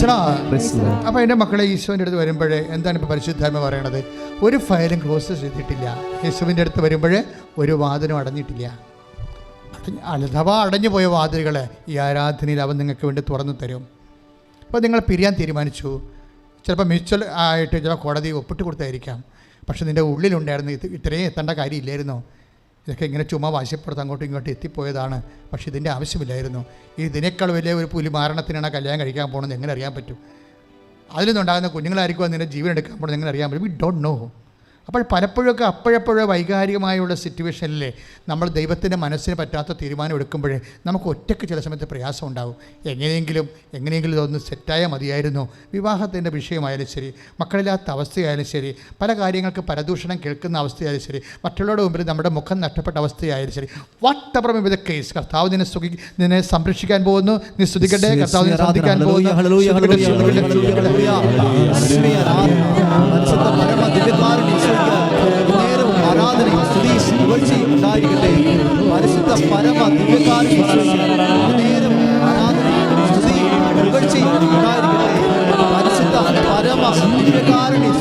അപ്പോൾ എൻ്റെ മക്കളെ ഈശോൻ്റെ അടുത്ത് വരുമ്പോഴേ എന്താണ് ഇപ്പോൾ പരിശുദ്ധാത്മ പറയണത്? ഒരു ഫയലും ക്ലോസ് ചെയ്തിട്ടില്ല. യേശുവിൻ്റെ അടുത്ത് വരുമ്പോഴേ ഒരു വാതിലും അടഞ്ഞിട്ടില്ല. അഥവാ അടഞ്ഞു പോയ വാതിലുകൾ ഈ ആരാധനയിൽ അവൻ നിങ്ങൾക്ക് വേണ്ടി തുറന്നു തരും. അപ്പോൾ നിങ്ങൾ പിരിയാൻ തീരുമാനിച്ചു. ചിലപ്പോൾ മ്യൂച്വൽ ആയിട്ട് ചില കോടതി ഒപ്പിട്ട് കൊടുത്തായിരിക്കാം. പക്ഷെ നിൻ്റെ ഉള്ളിലുണ്ടായിരുന്നു ഇത്രയും എത്തേണ്ട കാര്യമില്ലായിരുന്നോ? ഇതൊക്കെ ഇങ്ങനെ ചുമ്മാ വാശിപ്പുറത്ത് അങ്ങോട്ടും ഇങ്ങോട്ടും എത്തിപ്പോയതാണ്. പക്ഷെ ഇതിൻ്റെ ആവശ്യമില്ലായിരുന്നു. ഇതിനേക്കാൾ വലിയ ഒരു പുലിമാരണത്തിനാണ് കല്യാണം കഴിക്കാൻ പോകുന്നത് എങ്ങനെ അറിയാൻ പറ്റും? അതിൽ നിന്നുണ്ടാകുന്ന കുഞ്ഞുങ്ങളായിരിക്കും നിൻ്റെ ജീവൻ എടുക്കാൻ പോകുന്നത് എങ്ങനെ അറിയാൻ പറ്റും? We don't know. അപ്പോൾ പലപ്പോഴൊക്കെ അപ്പോഴപ്പോഴോ വൈകാരികമായുള്ള സിറ്റുവേഷനിൽ നമ്മൾ ദൈവത്തിൻ്റെ മനസ്സിന് പറ്റാത്ത തീരുമാനം എടുക്കുമ്പോഴേ നമുക്ക് ഒറ്റയ്ക്ക് ചില സമയത്ത് പ്രയാസം ഉണ്ടാകും. എങ്ങനെയെങ്കിലും ഇതൊന്ന് സെറ്റായാൽ മതിയായിരുന്നു. വിവാഹത്തിൻ്റെ വിഷയമായാലും ശരി, മക്കളില്ലാത്ത അവസ്ഥയായാലും ശരി, പല കാര്യങ്ങൾക്ക് പരദൂഷണം കേൾക്കുന്ന അവസ്ഥയായാലും ശരി, മറ്റുള്ളവരുടെ മുമ്പിൽ നമ്മുടെ മുഖം നഷ്ടപ്പെട്ട അവസ്ഥയായാലും ശരി, what ever may be the case, കർത്താവ് നിന്നെ സംരക്ഷിക്കാൻ പോകുന്നു. നീ സ്തുതിക്കട്ടെ, കർത്താവ് നിന്നെ ശ്രദ്ധിക്കാൻ പോകുന്നു. ആരാധനയും സ്തുതിയും പുകഴ്ചയും ഉണ്ടായിരിക്കട്ടെ. പരിശുദ്ധ പരമ ദിവ്യകാരുണ്യ നേരം ആരാധനയും സ്തുതിയും പുകഴ്ചയും ഉണ്ടായിരിക്കട്ടെ. പരിശുദ്ധ പരമ ദിവ്യകാരുണ്യ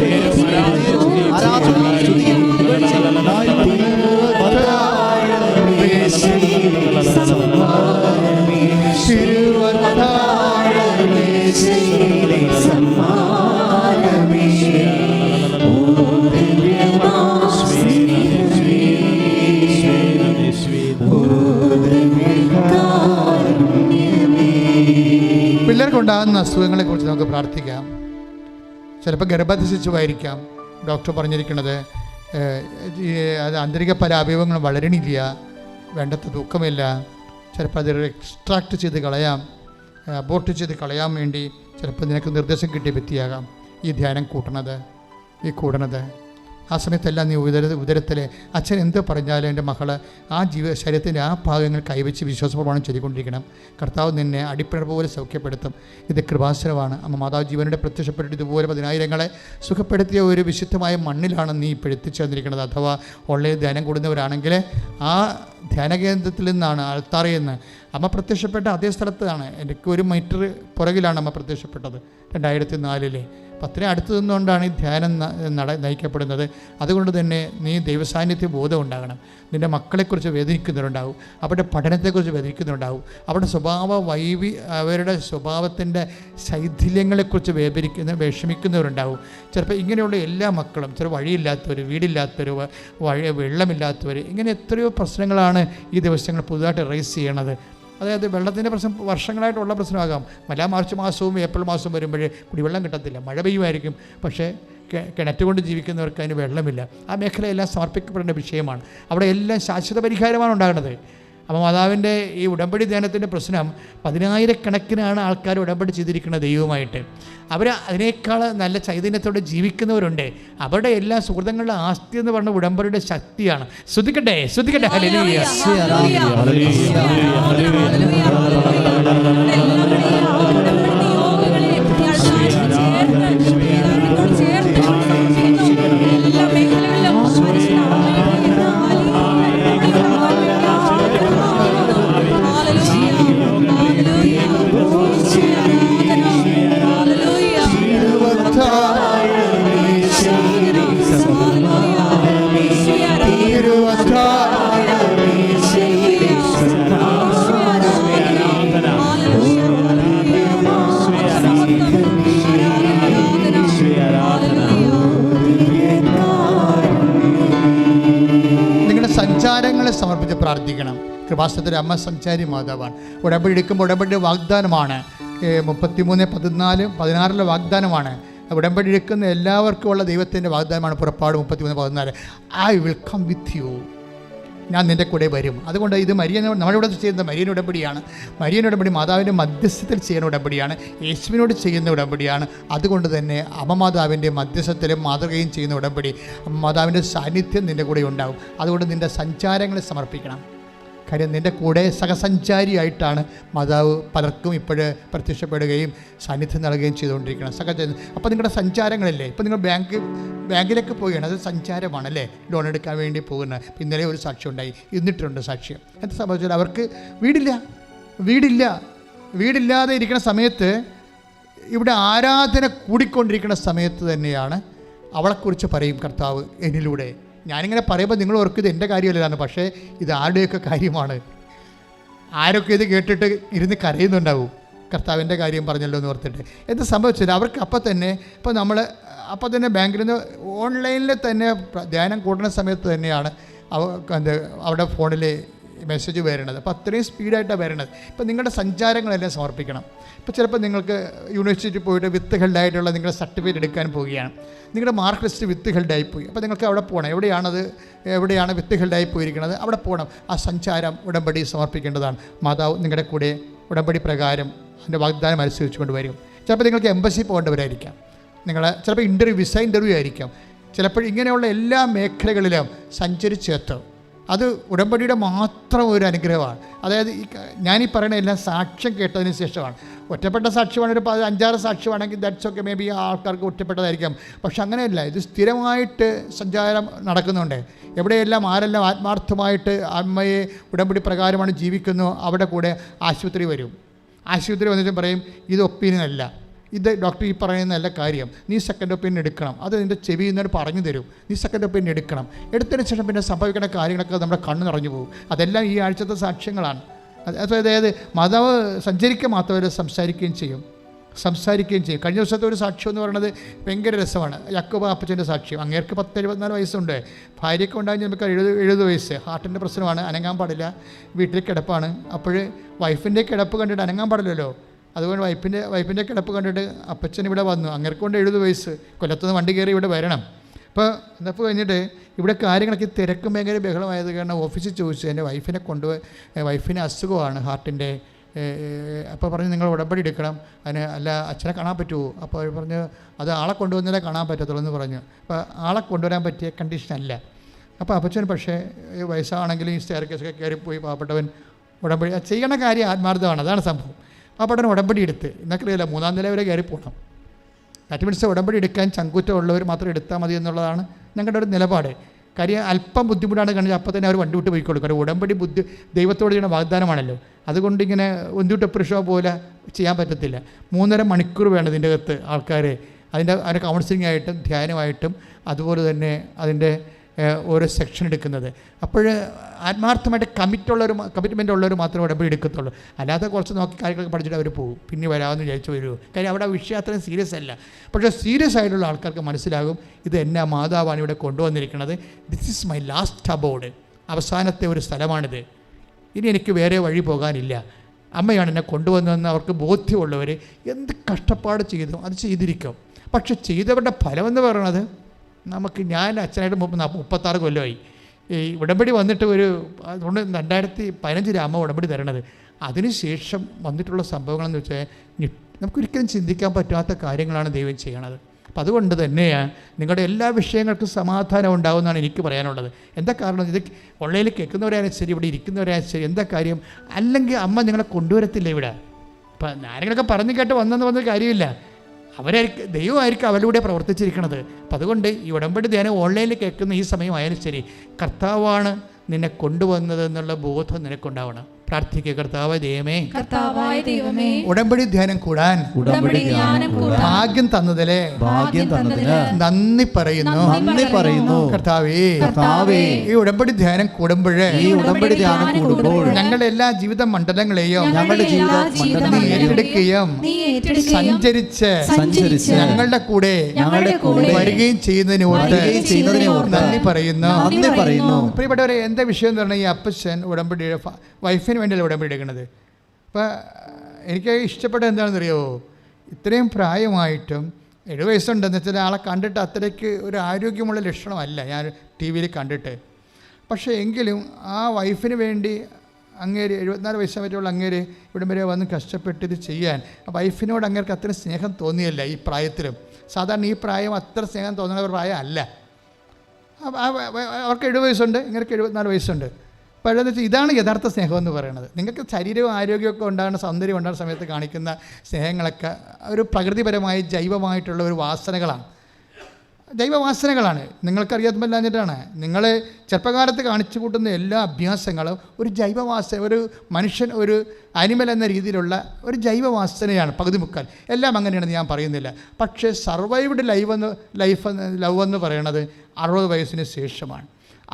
ആരാധനയും സ്തുതിയും പുകഴ്ചയും ഉണ്ടായിരിക്കട്ടെ. പിള്ളേർക്കുണ്ടാകുന്ന അസുഖങ്ങളെക്കുറിച്ച് നമുക്ക് പ്രാർത്ഥിക്കാം. ചിലപ്പോൾ ഗർഭസ്ഥ ശിശുവായിരിക്കാം. ഡോക്ടർ പറഞ്ഞിരിക്കുന്നത് അത് ആന്തരിക പല അവയവങ്ങളും വളരണില്ല, വേണ്ടത്ര തൂക്കമില്ല. ചിലപ്പോൾ അത് എക്സ്ട്രാക്ട് ചെയ്ത് കളയാം, അബോർട്ട് ചെയ്ത് കളയാൻ വേണ്ടി ചിലപ്പോൾ നിനക്ക് നിർദ്ദേശം കിട്ടിയ വ്യക്തിയാകാം ഈ ധ്യാനം കൂടുന്നത്. ആ സമയത്തെല്ലാം നീ ഉദരത്തിലെ അച്ഛൻ എന്ത് പറഞ്ഞാലും എൻ്റെ മകള് ആ ശരീരത്തിൻ്റെ ആ ഭാഗങ്ങൾ കൈവച്ച് വിശ്വാസപ്രമാണം ചൊല്ലിക്കൊണ്ടിരിക്കണം. കർത്താവ് നിന്നെ അടിപ്പിണർ പോലെ സൗഖ്യപ്പെടുത്തും. ഇത് കൃപാസനമാണ്. അമ്മ മാതാവ് ജീവനോടെ പ്രത്യക്ഷപ്പെട്ടിട്ട് ഇതുപോലെ 10,000-ങ്ങളെ സുഖപ്പെടുത്തിയ ഒരു വിശുദ്ധമായ മണ്ണിലാണ് നീ ഇപ്പോൾ എത്തിച്ചേർന്നിരിക്കുന്നത്. അഥവാ ഓൺലൈൻ ധ്യാനം കൂടുന്നവരാണെങ്കിൽ ആ ധ്യാനകേന്ദ്രത്തിൽ നിന്നാണ്, അൾത്താറയിൽ നിന്ന് അമ്മ പ്രത്യക്ഷപ്പെട്ട അതേ സ്ഥലത്താണ്. എനിക്ക് 1 മീറ്റർ പുറകിലാണ് അമ്മ പ്രത്യക്ഷപ്പെട്ടത് 2004. 10 അടുത്ത് നിന്നുകൊണ്ടാണ് ഈ ധ്യാനം നയിക്കപ്പെടുന്നത്. അതുകൊണ്ട് തന്നെ നീ ദൈവസാന്നിധ്യ ബോധം ഉണ്ടാകണം. നിൻ്റെ മക്കളെക്കുറിച്ച് വേദനിക്കുന്നവരുണ്ടാവും, അവരുടെ പഠനത്തെക്കുറിച്ച് വേദനിക്കുന്നവരുണ്ടാവും, അവരുടെ അവരുടെ സ്വഭാവത്തിൻ്റെ ശൈഥില്യങ്ങളെക്കുറിച്ച് വിഷമിക്കുന്നവരുണ്ടാവും. ചിലപ്പോൾ ഇങ്ങനെയുള്ള എല്ലാ മക്കളും, ചില വഴിയില്ലാത്തവർ, വീടില്ലാത്തവർ, വെള്ളമില്ലാത്തവർ, ഇങ്ങനെ എത്രയോ പ്രശ്നങ്ങളാണ് ഈ ദിവസങ്ങൾ പുതുതായിട്ട് റേസ് ചെയ്യണത്. അതായത് വെള്ളത്തിൻ്റെ പ്രശ്നം വർഷങ്ങളായിട്ടുള്ള പ്രശ്നമാകാം. മാർച്ച് മാസവും ഏപ്രിൽ മാസവും വരുമ്പോഴേ കുടിവെള്ളം കിട്ടത്തില്ല, മഴ പെയ്യുമായിരിക്കും. പക്ഷേ കിണറ്റ് കൊണ്ട് ജീവിക്കുന്നവർക്ക് അതിന് വെള്ളമില്ല. ആ മേഖലയെല്ലാം സമർപ്പിക്കപ്പെടേണ്ട വിഷയമാണ്. അവിടെ എല്ലാം ശാശ്വത പരിഹാരമാണ് ഉണ്ടാകുന്നത്. അപ്പോൾ മാതാവിൻ്റെ ഈ ഉടമ്പടി ധ്യാനത്തിൻ്റെ പ്രശ്നം 10,000-കണക്കിനാണ് ആൾക്കാർ ഉടമ്പടി ചെയ്തിരിക്കുന്നത് ദൈവമായിട്ട്. അവർ അതിനേക്കാൾ നല്ല ചൈതന്യത്തോടെ ജീവിക്കുന്നവരുണ്ട്. അവരുടെ എല്ലാ സുഹൃത്തുക്കളുടെ ആസ്തി എന്ന് പറഞ്ഞ ഉടമ്പടിയുടെ ശക്തിയാണ്. ശ്രദ്ധിക്കട്ടെ. ഹല്ലേലൂയ. സഞ്ചാരങ്ങളെ സമർപ്പിച്ച് പ്രാർത്ഥിക്കണം. കൃപാസനത്തിലെ അമ്മ സഞ്ചാരി മാതാവാണ്. ഉടമ്പടി എടുക്കുമ്പോൾ ഉടമ്പടി വാഗ്ദാനമാണ്. 33:14-16 വാഗ്ദാനമാണ്. ഉടമ്പടി എടുക്കുന്ന എല്ലാവർക്കുമുള്ള ദൈവത്തിൻ്റെ വാഗ്ദാനമാണ്. പുറപ്പാട് 33:14 I will come with you, ഞാൻ നിൻ്റെ കൂടെ വരും. അതുകൊണ്ട് ഇത് നമ്മളിവിടെ ചെയ്യുന്ന മരിയൻ ഉടമ്പടിയാണ്. മരിയൻ ഉടമ്പടി മാതാവിൻ്റെ മധ്യസ്ഥത്തിൽ ചെയ്യുന്ന ഉടമ്പടിയാണ്, യേശുവിനോട് ചെയ്യുന്ന ഉടമ്പടിയാണ്. അതുകൊണ്ട് തന്നെ അമ്മ മാതാവിൻ്റെ മധ്യസ്ഥത്തിലും മാതൃകയും ചെയ്യുന്ന ഉടമ്പടി. അമ്മ മാതാവിൻ്റെ സാന്നിധ്യം നിൻ്റെ കൂടെ ഉണ്ടാകും. അതുകൊണ്ട് നിൻ്റെ സഞ്ചാരങ്ങളെ സമർപ്പിക്കണം. കാര്യം നിൻ്റെ കൂടെ സഹസഞ്ചാരിയായിട്ടാണ് മാതാവ് പലർക്കും ഇപ്പോഴ് പ്രത്യക്ഷപ്പെടുകയും സാന്നിധ്യം നൽകുകയും ചെയ്തുകൊണ്ടിരിക്കണം. അപ്പോൾ നിങ്ങളുടെ സഞ്ചാരങ്ങളില്ലേ, ഇപ്പോൾ നിങ്ങൾ ബാങ്കിലേക്ക് പോവുകയാണ്, അത് സഞ്ചാരമാണല്ലേ. ലോൺ എടുക്കാൻ വേണ്ടി പോകുന്നത്. ഇന്നലെ ഒരു സാക്ഷ്യം ഉണ്ടായി, ഇന്നിട്ടുണ്ട് സാക്ഷ്യം. എന്താ സംഭവിച്ചാൽ അവർക്ക് വീടില്ലാതെ ഇരിക്കുന്ന സമയത്ത് ഇവിടെ ആരാധന കൂടിക്കൊണ്ടിരിക്കുന്ന സമയത്ത് തന്നെയാണ് അവളെക്കുറിച്ച് പറയും കർത്താവ് എന്നിലൂടെ. ഞാനിങ്ങനെ പറയുമ്പോൾ നിങ്ങൾ ഓർക്കും ഇത് എൻ്റെ കാര്യമല്ലാണ്, പക്ഷേ ഇത് ആരുടെയൊക്കെ കാര്യമാണ്. ആരൊക്കെ ഇത് കേട്ടിട്ട് ഇരുന്ന് കരയുന്നുണ്ടാവും, കർത്താവിൻ്റെ കാര്യം പറഞ്ഞല്ലോ എന്ന് ഓർത്തിട്ട്. എന്ത് സംഭവിച്ചില്ല, അവർക്ക് അപ്പം തന്നെ ബാങ്കിൽ നിന്ന് ഓൺലൈനിൽ തന്നെ ധ്യാനം കൂടുന്ന സമയത്ത് തന്നെയാണ് അവിടെ ഫോണിൽ മെസ്സേജ് വരണത്. അപ്പോൾ അത്രയും സ്പീഡായിട്ടാണ് വരണത്. ഇപ്പം നിങ്ങളുടെ സഞ്ചാരങ്ങളെല്ലാം സമർപ്പിക്കണം. ഇപ്പോൾ ചിലപ്പോൾ നിങ്ങൾക്ക് യൂണിവേഴ്സിറ്റി പോയിട്ട് വിത്ത് ഹെൽഡായിട്ടുള്ള നിങ്ങളുടെ സർട്ടിഫിക്കറ്റ് എടുക്കാൻ പോവുകയാണ്, നിങ്ങളുടെ മാർക്ക് ലിസ്റ്റ് വിത്ത് ഹെൽഡായി പോയി. അപ്പോൾ നിങ്ങൾക്ക് അവിടെ പോകണം. എവിടെയാണ് വിത്ത് ഹെൽഡായി പോയിരിക്കുന്നത് അവിടെ പോകണം. ആ സഞ്ചാരം ഉടമ്പടി സമർപ്പിക്കേണ്ടതാണ്. മാതാവ് നിങ്ങളുടെ കൂടെ ഉടമ്പടി പ്രകാരം അതിൻ്റെ വാഗ്ദാനം അനുസരിച്ചുകൊണ്ട് വരും. ചിലപ്പോൾ നിങ്ങൾക്ക് എംബസി പോകേണ്ടവരായിരിക്കാം, ചിലപ്പോൾ വിസ ഇൻ്റർവ്യൂ ആയിരിക്കാം. ചിലപ്പോൾ ഇങ്ങനെയുള്ള എല്ലാ മേഖലകളിലും സഞ്ചരിച്ചെത്തും. അത് ഉടമ്പടിയുടെ മാത്രം ഒരു അനുഗ്രഹമാണ്. അതായത് ഞാനീ പറയുന്ന എല്ലാം സാക്ഷ്യം കേട്ടതിന് ശേഷമാണ്. ഒറ്റപ്പെട്ട സാക്ഷ്യമാണ്, ഒരു 5-6 സാക്ഷ്യമാണെങ്കിൽ ദാറ്റ്സ് ഓക്കെ, മേ ബി ആൾക്കാർക്ക് ഒറ്റപ്പെട്ടതായിരിക്കാം. പക്ഷെ അങ്ങനെയല്ല, ഇത് സ്ഥിരമായിട്ട് സഞ്ചാരം നടക്കുന്നുണ്ട്. എവിടെയെല്ലാം ആരെല്ലാം ആത്മാർത്ഥമായിട്ട് അമ്മയെ ഉടമ്പടി പ്രകാരമാണ് ജീവിക്കുന്നു, അവിടെ കൂടെ ആശുപത്രി വരും. ആശുപത്രി വന്നിട്ട് പറയും ഇത് ഒപ്പീനിയനല്ല, ഇത് ഡോക്ടർ ഈ പറയുന്നതല്ല കാര്യം, നീ സെക്കൻഡ് ഒപ്പീനിയൻ എടുക്കണം. അത് നിൻ്റെ ചെവി എന്നോട് പറഞ്ഞു തരും, നീ സെക്കൻഡ് ഒപ്പീനിയൻ എടുക്കണം. എടുത്തതിന് ശേഷം പിന്നെ സംഭവിക്കുന്ന കാര്യങ്ങളൊക്കെ നമ്മുടെ കണ്ണ് നിറഞ്ഞു പോകും. അതെല്ലാം ഈ ആഴ്ചത്തെ സാക്ഷ്യങ്ങളാണ്. അതായത് മാതാവ് സഞ്ചരിക്കുക മാത്രമല്ല, സംസാരിക്കുകയും ചെയ്യും. കഴിഞ്ഞ ദിവസത്തെ ഒരു സാക്ഷ്യം എന്ന് പറയുന്നത് ഭയങ്കര രസമാണ്. യാക്കോബ അപ്പച്ചൻ്റെ സാക്ഷ്യം. അങ്ങേർക്ക് 10-74 വയസ്സുണ്ട്, ഭാര്യയ്ക്ക് ഉണ്ടായി നമുക്ക് 70 വയസ്സ്. ഹാർട്ടിൻ്റെ പ്രശ്നമാണ്, അനങ്ങാൻ പാടില്ല, വീട്ടിൽ കിടപ്പാണ്. അപ്പോൾ വൈഫിൻ്റെ കിടപ്പ് കണ്ടിട്ട് അനങ്ങാൻ പാടില്ലല്ലോ, അതുകൊണ്ട് വൈഫിൻ്റെ കിടപ്പ് കണ്ടിട്ട് അപ്പച്ചൻ ഇവിടെ വന്നു. അങ്ങേർക്ക് കൊണ്ട് 70 വയസ്സ്, കൊല്ലത്തുനിന്ന് വണ്ടി കയറി ഇവിടെ വരണം. അപ്പോൾ എന്നപ്പോൾ കഴിഞ്ഞിട്ട് ഇവിടെ കാര്യങ്ങളൊക്കെ തിരക്കും ഭയങ്കര ബഹളമായത് കാരണം ഓഫീസിൽ ചോദിച്ചു, എൻ്റെ വൈഫിന് അസുഖമാണ് ഹാർട്ടിൻ്റെ. അപ്പോൾ പറഞ്ഞു നിങ്ങൾ ഉടമ്പടി എടുക്കണം, അതിന് അല്ല അച്ഛനെ കാണാൻ പറ്റുമോ? അപ്പോൾ അവർ പറഞ്ഞു അത് ആളെ കൊണ്ടുവന്നാലേ കാണാൻ പറ്റത്തുള്ളൂ എന്ന് പറഞ്ഞു. അപ്പോൾ ആളെ കൊണ്ടുവരാൻ പറ്റിയ കണ്ടീഷനല്ല. അപ്പോൾ അപ്പച്ചൻ പക്ഷേ വയസ്സാണെങ്കിലും ഈ സ്റ്റെയർ കേസൊക്കെ കയറിപ്പോയി പാവപ്പെട്ടവൻ ഉടമ്പടി ചെയ്യണ കാര്യം ആത്മാർത്ഥമാണ്, അതാണ് സംഭവം. പാവപ്പെട്ടവൻ ഉടമ്പടി എടുത്ത് എന്നൊക്കെയല്ല 3-ാം നില വരെ കയറിപ്പോകണം. ദാറ്റ് മീൻസ് ഉടമ്പടി എടുക്കാൻ ചങ്കൂറ്റമുള്ളവർ മാത്രം എടുത്താൽ മതി എന്നുള്ളതാണ് ഞങ്ങളുടെ ഒരു നിലപാട്. കാര്യം അല്പം ബുദ്ധിമുട്ടാണ് കണ്ടത്, അപ്പോൾ തന്നെ അവർ വണ്ടി വിട്ട് പോയി കൊടുക്കും. ഉടമ്പടി ദൈവത്തോട് ചെയ്യുന്ന വാഗ്ദാനമാണല്ലോ, അതുകൊണ്ട് ഇങ്ങനെ ഒന്തിവിട്ട് ഷോ പോലെ ചെയ്യാൻ പറ്റത്തില്ല. 3.5 മണിക്കൂർ വേണം ഇതിൻ്റെ അകത്ത് ആൾക്കാർ അതിൻ്റെ കൗൺസിലിംഗ് ആയിട്ടും ധ്യാനമായിട്ടും അതുപോലെ തന്നെ അതിൻ്റെ ഓരോ സെക്ഷൻ എടുക്കുന്നത്. അപ്പോൾ ആത്മാർത്ഥമായിട്ട് കമ്മിറ്റ്മെൻ്റ് ഉള്ളവർ മാത്രമേ ഉടമ്പടി എടുക്കത്തുള്ളൂ. അല്ലാതെ കുറച്ച് നോക്കി കാര്യങ്ങളൊക്കെ പഠിച്ചിട്ട് അവർ പോകും, പിന്നെ വരാമെന്ന് വിചാരിച്ചു വരുമോ. കാര്യം അവിടെ വിഷയം അത്രയും സീരിയസ് അല്ല. പക്ഷേ സീരിയസ് ആയിട്ടുള്ള ആൾക്കാർക്ക് മനസ്സിലാകും ഇത് എന്നെ മാതാവാണ് ഇവിടെ കൊണ്ടുവന്നിരിക്കുന്നത്, this is my last aboard, അവസാനത്തെ ഒരു സ്ഥലമാണിത്, ഇനി എനിക്ക് വേറെ വഴി പോകാനില്ല, അമ്മയാണ് എന്നെ കൊണ്ടുവന്നതെന്ന് അവർക്ക് ബോധ്യമുള്ളവർ എന്ത് കഷ്ടപ്പാട് ചെയ്തു അത് ചെയ്തിരിക്കും. പക്ഷെ ചെയ്തവരുടെ ഫലമെന്ന് പറയുന്നത് ഞാൻ അച്ഛനായിട്ട് 36 കൊല്ലമായി ഈ ഉടമ്പടി വന്നിട്ട് അതുകൊണ്ട് 2015 അമ്മ ഉടമ്പടി തരണത്. അതിനുശേഷം വന്നിട്ടുള്ള സംഭവങ്ങളെന്ന് വെച്ചാൽ നമുക്കൊരിക്കലും ചിന്തിക്കാൻ പറ്റാത്ത കാര്യങ്ങളാണ് ദൈവം ചെയ്യണത്. അപ്പം അതുകൊണ്ട് തന്നെയാണ് നിങ്ങളുടെ എല്ലാ വിഷയങ്ങൾക്കും സമാധാനം ഉണ്ടാകുമെന്നാണ് എനിക്ക് പറയാനുള്ളത്. എന്താ കാരണം, ഇത് ഓൺലൈനിൽ കേൾക്കുന്നവരായാലും ശരി, ഇവിടെ ഇരിക്കുന്നവരായാലും ശരി, എന്താ കാര്യം, അല്ലെങ്കിൽ അമ്മ നിങ്ങളെ കൊണ്ടുവരത്തില്ല ഇവിടെ. അപ്പം ആരെങ്കിലൊക്കെ പറഞ്ഞു കേട്ട് വന്ന കാര്യമില്ല, ദൈവമായിരിക്കും അവരിലൂടെ പ്രവർത്തിച്ചിരിക്കുന്നത്. അപ്പം അതുകൊണ്ട് ഈ ഉടമ്പടി ധ്യാനം ഓൺലൈനിൽ കേൾക്കുന്ന ഈ സമയമായാലും ശരി, കർത്താവാണ് നിന്നെ കൊണ്ടുവന്നത് എന്നുള്ള ബോധം നിനക്കുണ്ടാവണം. പ്രാർത്ഥിക്കുക, കർത്താവായ ദൈവമേ, ഉടമ്പടി ധ്യാനം കൂടാൻ ഭാഗ്യം തന്നതിലെ നന്ദി പറയുന്നു. കർത്താവേ, ഈ ഉടമ്പടി ധ്യാനം കൂടുമ്പോഴേ ഞങ്ങളുടെ എല്ലാ ജീവിത മണ്ഡലങ്ങളെയും ഏറ്റെടുക്കുകയും സഞ്ചരിച്ച് ഞങ്ങളുടെ കൂടെ വരികയും ചെയ്യുന്നതിന് നന്ദി പറയുന്നു. പ്രിയപ്പെട്ടവരെ, എന്താ വിഷയം എന്ന് പറഞ്ഞാൽ ഈ അപ്പച്ചൻ ഉടമ്പടിയുടെ വൈഫിന് വേണ്ടിയല്ല ഉടമ്പടി എടുക്കുന്നത്. അപ്പോൾ എനിക്ക് ഇഷ്ടപ്പെട്ടത് എന്താണെന്നറിയാമോ, ഇത്രയും പ്രായമായിട്ടും 70 വയസ്സുണ്ടെന്ന് വെച്ചാൽ ആളെ കണ്ടിട്ട് അത്രയ്ക്ക് ഒരു ആരോഗ്യമുള്ള ലക്ഷണമല്ല ഞാൻ ടി വിയിൽ കണ്ടിട്ട്. പക്ഷേ എങ്കിലും ആ വൈഫിന് വേണ്ടി അങ്ങേര് 74 വയസ്സാൻ പറ്റുള്ള അങ്ങേര് ഇവിടം വരെ വന്ന് കഷ്ടപ്പെട്ട് ഇത് ചെയ്യാൻ വൈഫിനോട് അങ്ങേർക്ക് അത്ര സ്നേഹം തോന്നിയല്ല ഈ പ്രായത്തിലും. സാധാരണ ഈ പ്രായം അത്ര സ്നേഹം തോന്നുന്ന ഒരു പ്രായം അല്ല. അവർക്ക് 70 വയസ്സുണ്ട്, ഇങ്ങനെയൊക്കെ 74 വയസ്സുണ്ട്. അപ്പോൾ എന്താ വെച്ചാൽ ഇതാണ് യഥാർത്ഥ സ്നേഹം എന്ന് പറയുന്നത്. നിങ്ങൾക്ക് ശരീരവും ആരോഗ്യമൊക്കെ ഉണ്ടാകുന്ന, സൗന്ദര്യം ഉണ്ടാകുന്ന സമയത്ത് കാണിക്കുന്ന സ്നേഹങ്ങളൊക്കെ ഒരു പ്രകൃതിപരമായി ജൈവമായിട്ടുള്ള ഒരു വാസനകളാണ്. ജൈവവാസനകളാണ്. നിങ്ങൾക്കറിയാത്തല്ലാഞ്ഞിട്ടാണ്. നിങ്ങൾ ചെറുപ്പകാലത്ത് കാണിച്ചു കൂട്ടുന്ന എല്ലാ അഭ്യാസങ്ങളും ഒരു ജൈവവാസന, ഒരു മനുഷ്യൻ, ഒരു അനിമൽ എന്ന രീതിയിലുള്ള ഒരു ജൈവവാസനയാണ് പകുതി മുക്കാൽ. എല്ലാം അങ്ങനെയാണെന്ന് ഞാൻ പറയുന്നില്ല. പക്ഷേ സർവൈവ്ഡ് ലവ് എന്ന് പറയുന്നത് 60 വയസ്സിന് ശേഷമാണ്.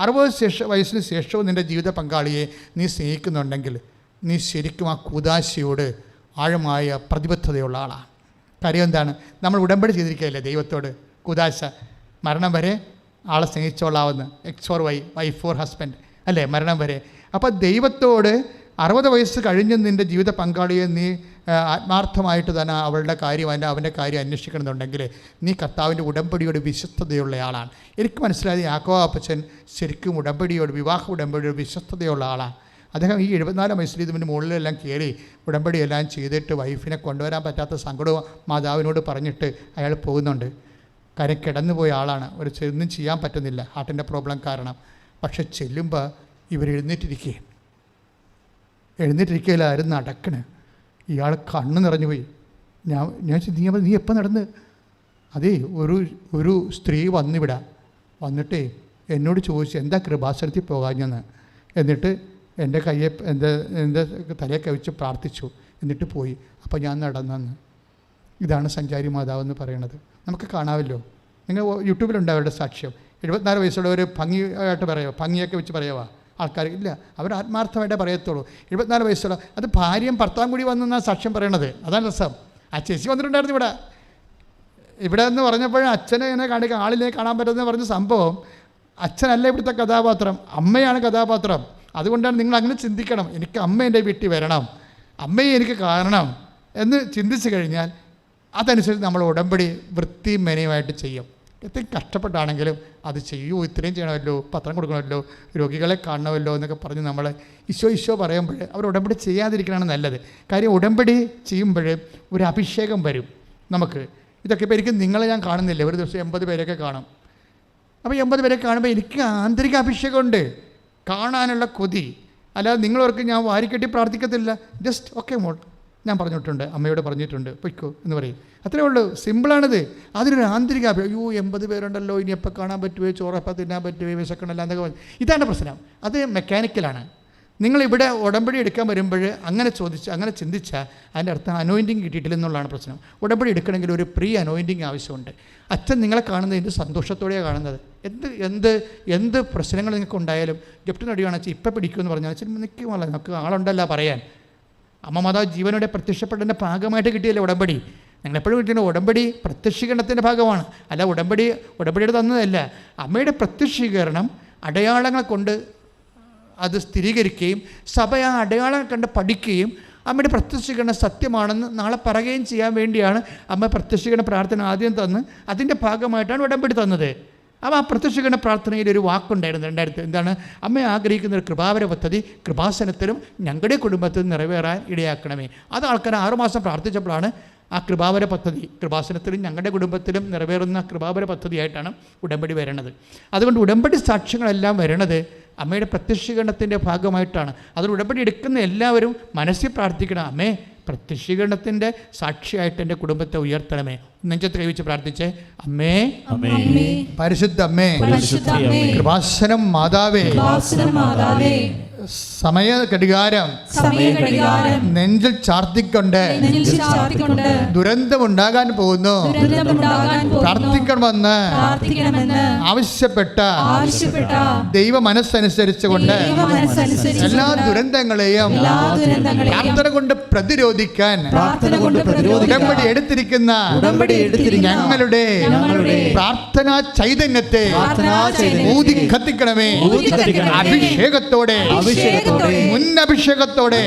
60 വയസ്സിന് ശേഷവും നിൻ്റെ ജീവിത പങ്കാളിയെ നീ സ്നേഹിക്കുന്നുണ്ടെങ്കിൽ നീ ശരിക്കും ആ കൂദാശയോട് ആഴമായ പ്രതിബദ്ധതയുള്ള ആളാണ്. കാര്യം എന്താണ്? നമ്മൾ ഉടമ്പടി ചെയ്തിരിക്കുകയല്ലേ ദൈവത്തോട്. കൂദാശ, മരണം വരെ ആളെ സ്നേഹിച്ചോളാവുന്ന X4Y for ഹസ്ബൻഡ് അല്ലേ, മരണം വരെ. അപ്പോൾ ദൈവത്തോട് 60 വയസ്സ് കഴിഞ്ഞ് നിൻ്റെ ജീവിത പങ്കാളിയെ നീ ആത്മാർത്ഥമായിട്ട് തന്നെ അവളുടെ കാര്യം, അവൻ്റെ കാര്യം അന്വേഷിക്കണമെന്നുണ്ടെങ്കിൽ നീ കർത്താവിൻ്റെ ഉടമ്പടിയോട് വിശ്വസ്തതയുള്ള ആളാണ്. എനിക്ക് മനസ്സിലായത് യാക്കോബ് അപ്പച്ചൻ ശരിക്കും ഉടമ്പടിയോട്, വിവാഹ ഉടമ്പടിയോട് വിശ്വസ്തതയുള്ള ആളാണ്. അദ്ദേഹം ഈ 74 വയസ്സിൽ ഇതിന് മുകളിലെല്ലാം കയറി ഉടമ്പടിയെല്ലാം ചെയ്തിട്ട് വൈഫിനെ കൊണ്ടുവരാൻ പറ്റാത്ത സങ്കടവും മാതാവിനോട് പറഞ്ഞിട്ട് അയാൾ പോകുന്നുണ്ട്. കാര്യം കിടന്നുപോയ ആളാണ്, ഒരു ഒന്നും ചെയ്യാൻ പറ്റുന്നില്ല ഹാർട്ടിൻ്റെ പ്രോബ്ലം കാരണം. പക്ഷെ ചെല്ലുമ്പോൾ ഇവർ എഴുന്നേറ്റിരിക്കുകയില്ലായിരുന്നു നടക്കണേ. ഇയാൾ കണ്ണ് നിറഞ്ഞു പോയി. ഞാൻ നീ എപ്പോൾ നടന്ന്? അതേ ഒരു സ്ത്രീ വന്നിട്ടേ എന്നോട് ചോദിച്ചു എന്താ കൃപാസനത്തിൽ പോകാഞ്ഞെന്ന്. എന്നിട്ട് എൻ്റെ കയ്യെ എൻ്റെ തലയെ കവിച്ച് പ്രാർത്ഥിച്ചു, എന്നിട്ട് പോയി. അപ്പോൾ ഞാൻ നടന്നെന്ന്. ഇതാണ് സഞ്ചാരി മാതാവെന്ന് പറയണത്. നമുക്ക് കാണാമല്ലോ, നിങ്ങൾ യൂട്യൂബിലുണ്ട് അവരുടെ സാക്ഷ്യം. 74 വയസ്സുള്ള ഒരു ഭംഗിയായിട്ട് പറയുമോ, ഭംഗിയൊക്കെ വെച്ച് പറയുക ആൾക്കാർ ഇല്ല, അവർ ആത്മാർത്ഥമായിട്ടേ പറയത്തുള്ളൂ. 74 വയസ്സുള്ള അത് ഭാര്യയും ഭർത്താവും കൂടി വന്നെന്നാണ് സാക്ഷ്യം പറയണത്. അതാണ് രസം. ആ ചേച്ചി വന്നിട്ടുണ്ടായിരുന്നു ഇവിടെ എന്ന് പറഞ്ഞപ്പോഴും അച്ഛനെ എന്നെ കാണിക്കാൻ ആളിനെ കാണാൻ പറ്റുമെന്ന് പറഞ്ഞ സംഭവം. അച്ഛനല്ല ഇവിടുത്തെ കഥാപാത്രം, അമ്മയാണ് കഥാപാത്രം. അതുകൊണ്ടാണ് നിങ്ങൾ അങ്ങനെ ചിന്തിക്കണം. എനിക്ക് അമ്മ എൻ്റെ വീട്ടിൽ വരണം, അമ്മയെ എനിക്ക് കാണണം എന്ന് ചിന്തിച്ചു കഴിഞ്ഞാൽ അതനുസരിച്ച് നമ്മൾ ഉടമ്പടി വൃത്തിയും മെനയുമായിട്ട് ചെയ്യും. എത്ര കഷ്ടപ്പെട്ടാണെങ്കിലും അത് ചെയ്യൂ. ഇത്രയും ചെയ്യണമല്ലോ, പത്രം കൊടുക്കണമല്ലോ, രോഗികളെ കാണണമല്ലോ എന്നൊക്കെ പറഞ്ഞ് നമ്മൾ ഈശോ പറയുമ്പോൾ അവർ ഉടമ്പടി ചെയ്യാതിരിക്കണമാണ് നല്ലത്. കാര്യം ഉടമ്പടി ചെയ്യുമ്പോൾ ഒരു അഭിഷേകം വരും നമുക്ക്. ഇതൊക്കെ ഇപ്പോൾ എനിക്ക് നിങ്ങളെ ഞാൻ കാണുന്നില്ല, ഒരു ദിവസം 80 പേരൊക്കെ കാണും. അപ്പോൾ 80 പേരെ കാണുമ്പോൾ എനിക്ക് ആന്തരിക അഭിഷേകമുണ്ട്, കാണാനുള്ള കൊതി. അല്ലാതെ നിങ്ങളവർക്ക് ഞാൻ വാരിക്കെട്ടി പ്രാർത്ഥിക്കത്തില്ല. ജസ്റ്റ് ഓക്കെ മോൾ ഞാൻ പറഞ്ഞിട്ടുണ്ട്, അമ്മയോട് പറഞ്ഞിട്ടുണ്ട്, പൊയ്ക്കോ എന്ന് പറയും. അത്രേ ഉള്ളൂ, സിമ്പിളാണിത്. അതിനൊരു ആന്തരിക അയ്യോ 80 പേരുണ്ടല്ലോ, ഇനി എപ്പോൾ കാണാൻ പറ്റുമോ, ചോറപ്പം തിന്നാൻ പറ്റുമോ, വിശക്കണമല്ല എന്നൊക്കെ. ഇതാണ് പ്രശ്നം. അത് മെക്കാനിക്കലാണ്. നിങ്ങളിവിടെ ഉടമ്പടി എടുക്കാൻ വരുമ്പോൾ അങ്ങനെ ചിന്തിച്ചാൽ അതിൻ്റെ അർത്ഥം അനോയിൻറ്റിങ് കിട്ടിയിട്ടില്ലെന്നുള്ളതാണ് പ്രശ്നം. ഉടമ്പടി എടുക്കണമെങ്കിൽ ഒരു പ്രീ അനോയിൻറ്റിങ് ആവശ്യമുണ്ട്. അച്ഛൻ നിങ്ങളെ കാണുന്നതിൻ്റെ സന്തോഷത്തോടെയാണ് കാണുന്നത്. എന്ത് പ്രശ്നങ്ങൾ നിങ്ങൾക്ക് ഉണ്ടായാലും ഗിഫ്റ്റ് നടിയാണെന്ന് വെച്ചാൽ ഇപ്പം പിടിക്കുമെന്ന് പറഞ്ഞാൽ നിൽക്കുമല്ല, നമുക്ക് ആളുണ്ടല്ല പറയാൻ. അമ്മ മാതാവ് ജീവനോടെ പ്രത്യക്ഷപ്പെട്ടതിൻ്റെ ഭാഗമായിട്ട് കിട്ടിയല്ലേ ഉടമ്പടി. ഞങ്ങളെപ്പോഴും കിട്ടിയ ഉടമ്പടി പ്രത്യക്ഷീകരണത്തിൻ്റെ ഭാഗമാണ്, അല്ല ഉടമ്പടിയുടെ തന്നതല്ല. അമ്മയുടെ പ്രത്യക്ഷീകരണം അടയാളങ്ങൾ കൊണ്ട് അത് സ്ഥിരീകരിക്കുകയും സഭ ആ അടയാളം കണ്ട് പഠിക്കുകയും അമ്മയുടെ പ്രത്യക്ഷീകരണം സത്യമാണെന്ന് നാളെ പറയുകയും ചെയ്യാൻ വേണ്ടിയാണ് അമ്മ പ്രത്യക്ഷീകരണ പ്രാർത്ഥന ആദ്യം തന്ന് അതിൻ്റെ ഭാഗമായിട്ടാണ് ഉടമ്പടി തന്നത്. അപ്പോൾ ആ പ്രത്യക്ഷീകരണ പ്രാർത്ഥനയിൽ ഒരു വാക്കുണ്ടായിരുന്നു 2000 എന്താണ്? അമ്മ ആഗ്രഹിക്കുന്ന ഒരു കൃപാവര പദ്ധതി കൃപാസനത്തിലും ഞങ്ങളുടെ കുടുംബത്തിലും നിറവേറാൻ ഇടയാക്കണമേ. അത് ആൾക്കാർ 6 മാസം പ്രാർത്ഥിച്ചപ്പോഴാണ് ആ കൃപാവര പദ്ധതി കൃപാസനത്തിലും ഞങ്ങളുടെ കുടുംബത്തിലും നിറവേറുന്ന കൃപാവര പദ്ധതിയായിട്ടാണ് ഉടമ്പടി വരണത്. അതുകൊണ്ട് ഉടമ്പടി സാക്ഷ്യങ്ങളെല്ലാം വരണത് അമ്മയുടെ പ്രത്യക്ഷീകരണത്തിൻ്റെ ഭാഗമായിട്ടാണ്. അതിൽ ഉടമ്പടി എടുക്കുന്ന എല്ലാവരും മനസ്സിൽ പ്രാർത്ഥിക്കണം, അമ്മേ പ്രത്യക്ഷീകരണത്തിൻ്റെ സാക്ഷിയായിട്ട് എൻ്റെ കുടുംബത്തെ ഉയർത്തണമേ. നെഞ്ചത്ത് കൈവച്ച് പ്രാർത്ഥിച്ചേ, അമ്മേ പരിശുദ്ധ അമ്മേ കൃപാസനം മാതാവേ സമയ ഘടികാരം നെഞ്ചിൽ ചാർത്തിക്കൊണ്ട് ദുരന്തമുണ്ടാകാൻ പോകുന്നു പ്രാർത്ഥിക്കണമെന്ന് ആവശ്യപ്പെട്ട ദൈവ മനസ്സനുസരിച്ചുകൊണ്ട് എല്ലാ ദുരന്തങ്ങളെയും പ്രാർത്ഥന കൊണ്ട് പ്രതിരോധിക്കാൻ ഉടമ്പടി എടുത്തിരിക്കുന്ന ഞങ്ങളുടെ പ്രാർത്ഥനാ ചൈതന്യത്തെ ഊതി കത്തിക്കണമേ. അഭിഷേകത്തോടെ മുന്നഭിഷേകത്തോടെ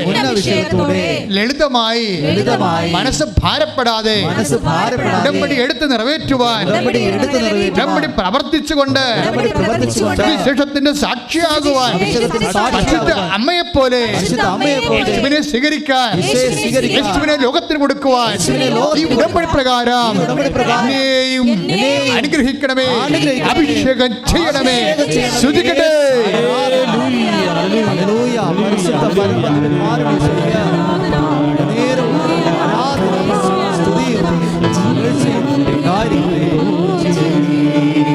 ലളിതമായി മനസ്സ് ഭാരപ്പെടാതെ ഉടമ്പടി എടുത്ത് നിറവേറ്റുവാൻ ഉടമ്പടി പ്രവർത്തിച്ചുകൊണ്ട് വിശേഷത്തിന്റെ സാക്ഷിയാകുവാൻ അമ്മയെപ്പോലെ യേശുവിനെ സ്വീകരിക്കാൻ യേശുവിനെ ലോകത്തിന് കൊടുക്കുവാൻ ഈ ഉടമ്പടി പ്രകാരം എന്നെയും അനുഗ്രഹിക്കണമേ, അഭിഷേകം ചെയ്യണമേ. സ്തുതിക്കട്ടെ. സ്തുതി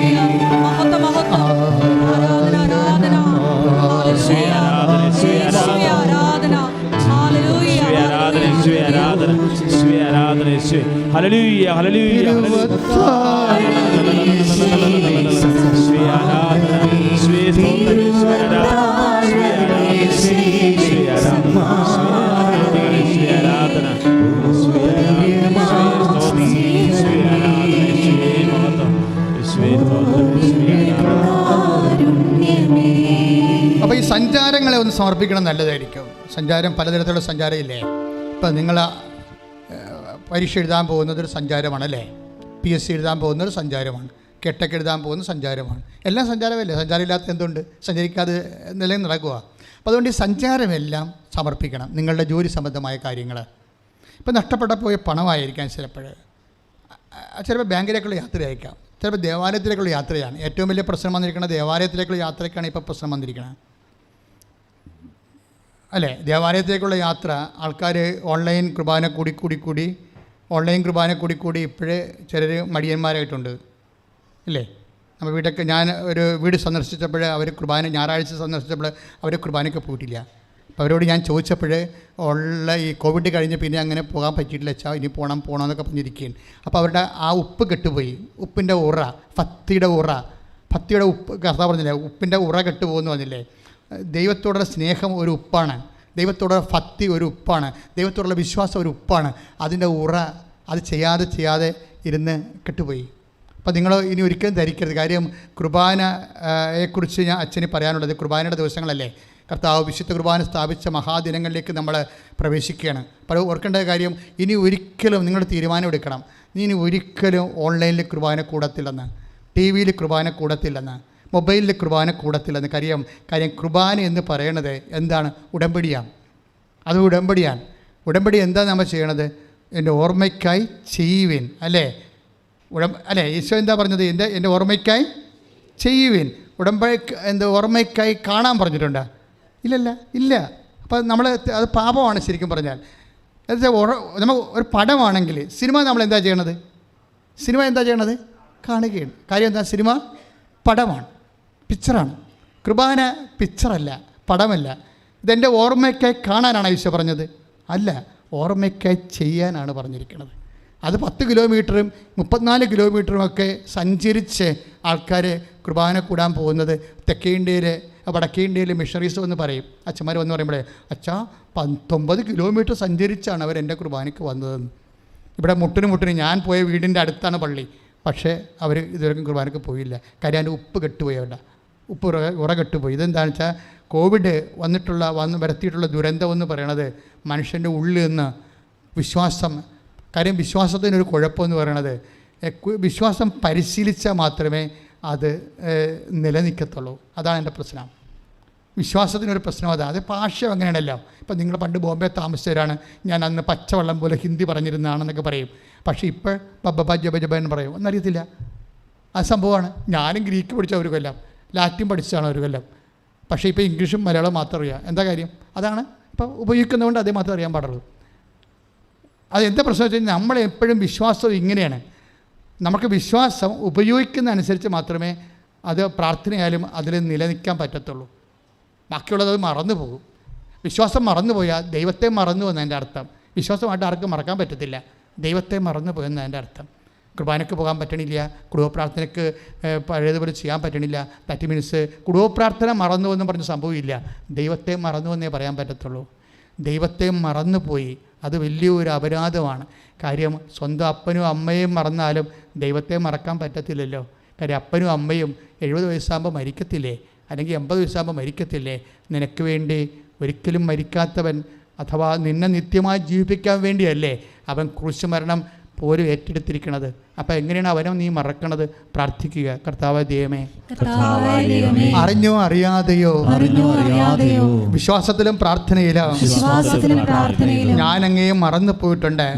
ഹല്ലേലൂയ ഹല്ലേലൂയ അപ്പോൾ ഈ സഞ്ചാരങ്ങളെ ഒന്ന് സമർപ്പിക്കണം, നല്ലതായിരിക്കും. സഞ്ചാരം പലതരത്തിലുള്ള സഞ്ചാരം ഇല്ലേ? ഇപ്പം നിങ്ങൾ പരീക്ഷ എഴുതാൻ പോകുന്നതൊരു സഞ്ചാരമാണല്ലേ, PSC എഴുതാൻ പോകുന്നൊരു സഞ്ചാരമാണ്, കെട്ടൊക്കെ എഴുതാൻ പോകുന്ന സഞ്ചാരമാണ്. എല്ലാം സഞ്ചാരമല്ലേ? സഞ്ചാരമില്ലാത്ത എന്തുണ്ട്? സഞ്ചരിക്കാതെ നിലയിൽ നടക്കുക. അപ്പോൾ അതുകൊണ്ട് ഈ സഞ്ചാരമെല്ലാം സമർപ്പിക്കണം. നിങ്ങളുടെ ജോലി സംബന്ധമായ കാര്യങ്ങൾ, ഇപ്പോൾ നഷ്ടപ്പെട്ട പോയ പണമായിരിക്കാം, ചിലപ്പോൾ ബാങ്കിലേക്കുള്ള യാത്രയായിരിക്കാം, ചിലപ്പോൾ ദേവാലയത്തിലേക്കുള്ള യാത്രയാണ്. ഏറ്റവും വലിയ പ്രശ്നം വന്നിരിക്കുന്നത് ദേവാലയത്തിലേക്കുള്ള യാത്രയ്ക്കാണ് ഇപ്പോൾ പ്രശ്നം വന്നിരിക്കുന്നത്, അല്ലേ? ദേവാലയത്തിലേക്കുള്ള യാത്ര ആൾക്കാർ ഓൺലൈൻ കുർബാന കൂടി ഇപ്പോഴേ ചിലർ മടിയന്മാരായിട്ടുണ്ട്, അല്ലേ? നമ്മൾ വീടൊക്കെ, ഞാൻ ഒരു വീട് സന്ദർശിച്ചപ്പോൾ അവർ ഞായറാഴ്ച സന്ദർശിച്ചപ്പോൾ അവർ കുർബാനയ്ക്ക് പോയിട്ടില്ല. അപ്പോൾ അവരോട് ഞാൻ ചോദിച്ചപ്പോൾ ഉള്ള ഈ കോവിഡ് കഴിഞ്ഞ് പിന്നെ അങ്ങനെ പോകാൻ പറ്റിയിട്ടില്ല, ഇനി പോകണമെന്നൊക്കെ പറഞ്ഞിരിക്കുകയാണ്. അപ്പോൾ അവരുടെ ആ ഉപ്പ് കെട്ടുപോയി, ഉപ്പിൻ്റെ ഉറ, ഭക്തിയുടെ ഉപ്പ്, കർത്താവ് പറഞ്ഞില്ലേ, ഉപ്പിൻ്റെ ഉറ കെട്ടുപോകുന്നു പറഞ്ഞില്ലേ? ദൈവത്തോടുള്ള സ്നേഹം ഒരു ഉപ്പാണ്, ദൈവത്തോടുള്ള ഭക്തി ഒരു ഉപ്പാണ്, ദൈവത്തോടുള്ള വിശ്വാസം ഒരു ഉപ്പാണ്. അതിൻ്റെ ഉറ അത് ചെയ്യാതെ ഇരുന്ന് കെട്ടുപോയി. അപ്പോൾ നിങ്ങൾ ഇനി ഒരിക്കലും ധരിക്കരുത്. കാര്യം കുർബാനയെക്കുറിച്ച് ഞാൻ അച്ഛന് പറയാനുള്ളത്, കുർബാനയുടെ ദിവസങ്ങളല്ലേ, കർത്താവ് വിശുദ്ധ കുർബാന സ്ഥാപിച്ച മഹാദിനങ്ങളിലേക്ക് നമ്മൾ പ്രവേശിക്കുകയാണ്. അപ്പോൾ ഓർക്കേണ്ട കാര്യം, ഇനി ഒരിക്കലും നിങ്ങൾ തീരുമാനം എടുക്കണം, ഇനി ഒരിക്കലും ഓൺലൈനിൽ കുർബാന കൂടത്തില്ലെന്ന്, TV-യിൽ കുർബാന കൂടത്തില്ലെന്ന്, മൊബൈലിൽ കുർബാന കൂടത്തില്ലെന്ന്. കാര്യം കുർബാന എന്ന് പറയണത് എന്താണ്? ഉടമ്പടിയാണ്. അത് ഉടമ്പടി എന്താ നമ്മൾ ചെയ്യണത്? എൻ്റെ ഓർമ്മയ്ക്കായി ചെയ്യുവിൻ, അല്ലേ? ഈശോ എന്താ പറഞ്ഞത്? എൻ്റെ ഓർമ്മയ്ക്കായി ചെയ്യുവിൻ. ഓർമ്മയ്ക്കായി കാണാൻ പറഞ്ഞിട്ടുണ്ടോ? ഇല്ല. അപ്പോൾ അത് പാപമാണ് ശരിക്കും പറഞ്ഞാൽ. നമ്മൾ ഒരു പടമാണെങ്കിൽ, സിനിമ നമ്മൾ എന്താ ചെയ്യണത്? കാണുകയാണ്. കാര്യം എന്താ? സിനിമ പടമാണ്, പിക്ചറാണ്. കുർബാന പിക്ചറല്ല, പടമല്ല. ഇതെൻ്റെ ഓർമ്മയ്ക്കായി കാണാനാണ് ഈശോ പറഞ്ഞത്? അല്ല, ഓർമ്മയ്ക്കായി ചെയ്യാനാണ് പറഞ്ഞിരിക്കുന്നത്. അത് 10 കിലോമീറ്ററും 34 കിലോമീറ്ററുമൊക്കെ സഞ്ചരിച്ച് ആൾക്കാർ കുർബാന കൂടാൻ പോകുന്നത് തെക്കേ ഇന്ത്യയിൽ, വടക്കേ ഇന്ത്യയിൽ മിഷണറീസ് എന്ന് പറയും, അച്ഛന്മാർ വന്ന് പറയുമ്പോഴേ, അച്ഛാ 19 കിലോമീറ്റർ സഞ്ചരിച്ചാണ് അവർ എൻ്റെ കുർബാനയ്ക്ക് വന്നതെന്ന്. ഇവിടെ മുട്ടിന് ഞാൻ പോയ വീടിൻ്റെ അടുത്താണ് പള്ളി, പക്ഷേ അവർ ഇതുവരെയും കുർബാനയ്ക്ക് പോയില്ല. കാര്യം അതിൻ്റെ ഉപ്പ് കെട്ടുപോയി, അവരുടെ ഉറ കെട്ടുപോയി. ഇതെന്താണെന്ന് വെച്ചാൽ കോവിഡ് വരുത്തിയിട്ടുള്ള ദുരന്തം എന്ന് പറയണത് മനുഷ്യൻ്റെ ഉള്ളിൽ നിന്ന് കാര്യം വിശ്വാസത്തിനൊരു കുഴപ്പമെന്ന് പറയണത്, വിശ്വാസം പരിശീലിച്ചാൽ മാത്രമേ അത് നിലനിൽക്കത്തുള്ളൂ. അതാണ് എൻ്റെ പ്രശ്നം. വിശ്വാസത്തിനൊരു പ്രശ്നം അതാണ്. അത് ഭാഷ്യം അങ്ങനെയാണല്ലോ. ഇപ്പം നിങ്ങൾ പണ്ട് ബോംബെ താമസിച്ചവരാണ്, ഞാൻ അന്ന് പച്ചവെള്ളം പോലെ ഹിന്ദി പറഞ്ഞിരുന്നതാണെന്നൊക്കെ പറയും. പക്ഷേ ഇപ്പോൾ ബബ്ബ ജബ എന്ന് പറയും, ഒന്നറിയത്തില്ല. അത് സംഭവമാണ്. ഞാനും ഗ്രീക്ക് പഠിച്ച ഒരു കൊല്ലം, ലാറ്റിൻ പഠിച്ചതാണ് ഒരു കൊല്ലം. പക്ഷേ ഇപ്പോൾ ഇംഗ്ലീഷും മലയാളം മാത്രം അറിയാം. എന്താ കാര്യം? അതാണ് ഇപ്പോൾ ഉപയോഗിക്കുന്നതുകൊണ്ട് അതേ മാത്രം അറിയാൻ പാടുള്ളൂ. അതെന്താ പ്രശ്നം വെച്ച് കഴിഞ്ഞാൽ, നമ്മളെപ്പോഴും വിശ്വാസം ഇങ്ങനെയാണ്. നമുക്ക് വിശ്വാസം ഉപയോഗിക്കുന്ന അനുസരിച്ച് മാത്രമേ അത് പ്രാർത്ഥനയായാലും അതിൽ നിലനിൽക്കാൻ പറ്റത്തുള്ളൂ. ബാക്കിയുള്ളത് മറന്നു പോകും. വിശ്വാസം മറന്നുപോയാൽ ദൈവത്തെ മറന്നു എന്നതിൻ്റെ അർത്ഥം. വിശ്വാസമായിട്ട് ആർക്കും മറക്കാൻ പറ്റത്തില്ല, ദൈവത്തെ മറന്നു പോയെന്നതിൻ്റെ അർത്ഥം. കുർബാനയ്ക്ക് പോകാൻ പറ്റണില്ല, കുടുംബ പ്രാർത്ഥനയ്ക്ക് പഴയതുപോലെ ചെയ്യാൻ പറ്റണില്ല. ദാറ്റ് മീൻസ് കുടുംബ പ്രാർത്ഥന മറന്നു എന്ന് പറഞ്ഞ സംഭവമില്ല, ദൈവത്തെ മറന്നു എന്നേ പറയാൻ പറ്റത്തുള്ളൂ. ദൈവത്തെ മറന്നുപോയി, അത് വലിയൊരു അപരാധമാണ്. കാര്യം സ്വന്തം അപ്പനും അമ്മയും മറന്നാലും ദൈവത്തെ മറക്കാൻ പറ്റത്തില്ലല്ലോ. കാര്യം അപ്പനും അമ്മയും 70 വയസ്സാകുമ്പോൾ മരിക്കത്തില്ലേ, അല്ലെങ്കിൽ 80 വയസ്സാകുമ്പോൾ മരിക്കത്തില്ലേ? നിനക്ക് വേണ്ടി ഒരിക്കലും മരിക്കാത്തവൻ, അഥവാ നിന്നെ നിത്യമായി ജീവിപ്പിക്കാൻ വേണ്ടിയല്ലേ അവൻ ക്രൂശ് മരണം പോലും ഏറ്റെടുത്തിരിക്കുന്നത്. അപ്പം എങ്ങനെയാണ് അവനെ നീ മറക്കണത്? പ്രാർത്ഥിക്കുക, കർത്താവേ ദൈവമേ, അറിഞ്ഞോ അറിയാതെയോ വിശ്വാസത്തിലും പ്രാർത്ഥനയിലും ഞാൻ അങ്ങയെ മറന്നു പോയിട്ടുണ്ട്.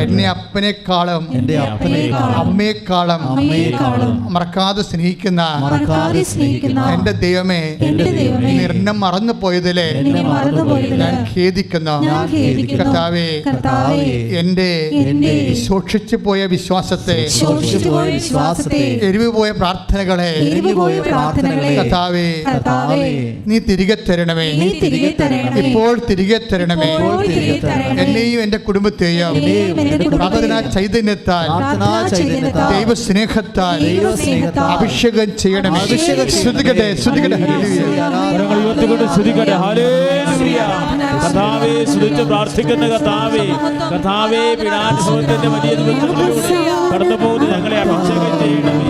എന്നെ അപ്പനേക്കാളും അമ്മയെക്കാളും മറക്കാതെ സ്നേഹിക്കുന്ന എൻ്റെ ദൈവമേ, നിന്നെ മറന്നു പോയതിലെ ഞാൻ ഖേദിക്കുന്നു. കർത്താവേ, എൻ്റെ സൂക്ഷിച്ചു പോയ വിശ്വാസത്തെ, എരിവുപോയ പ്രാർത്ഥനകളെ കർത്താവേ നീ തിരികെ തരണമേ. ഇപ്പോൾ തിരികെ തരണമേ. എന്നെയും എൻ്റെ കുടുംബത്തെയും പ്രാർത്ഥനാ ചൈതന്യത്താൽ, ദൈവസ്നേഹത്താൽ അഭിഷേകം ചെയ്യണമേ. ശ്രുതികട്ടെ, ശ്രുതികട്ടെ. കർത്താവേ, സ്തുതിച്ച് പ്രാർത്ഥിക്കുന്ന കർത്താവേ, കർത്താവേ, പീഡാനുഭവത്തിന്റെ വലിയ ദിവസങ്ങളിലൂടെ കടന്നു പോകുന്ന ഞങ്ങളെ അഭിഷേകം ചെയ്യണമേ.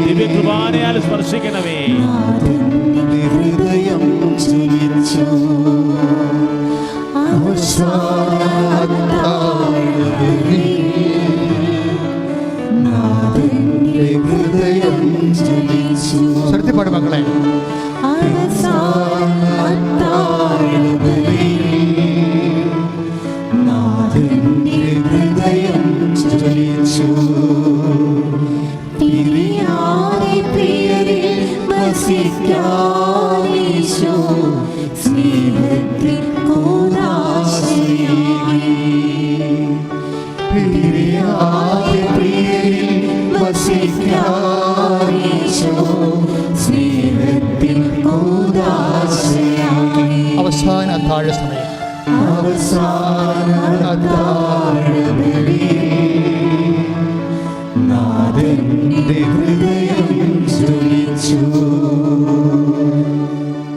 ദിവ്യകൃപാനയാൽ സ്പർശിക്കണമേ. ഹൃദയം ജ്വലിച്ചു ഹൃദയം ജ്വലിച്ചു. ശ്രദ്ധിപ്പാട് മക്കളെ. ഹൃദയം ജ്വലിച്ചു തിരിയാതെ പ്രിയരിൽ വസിക്കാനീശോ സ്നേഹത്തിൽ കൂദാശയായി. തിരിയാതെ പ്രിയരിൽ വസിക്കാനീശോ സ്നേഹത്തിൽ കൂദാശയായി. അവസാന അത്താഴ സമയം, അവസാന നാഥന്റെ ഹൃദയം ജ്വലിച്ചു.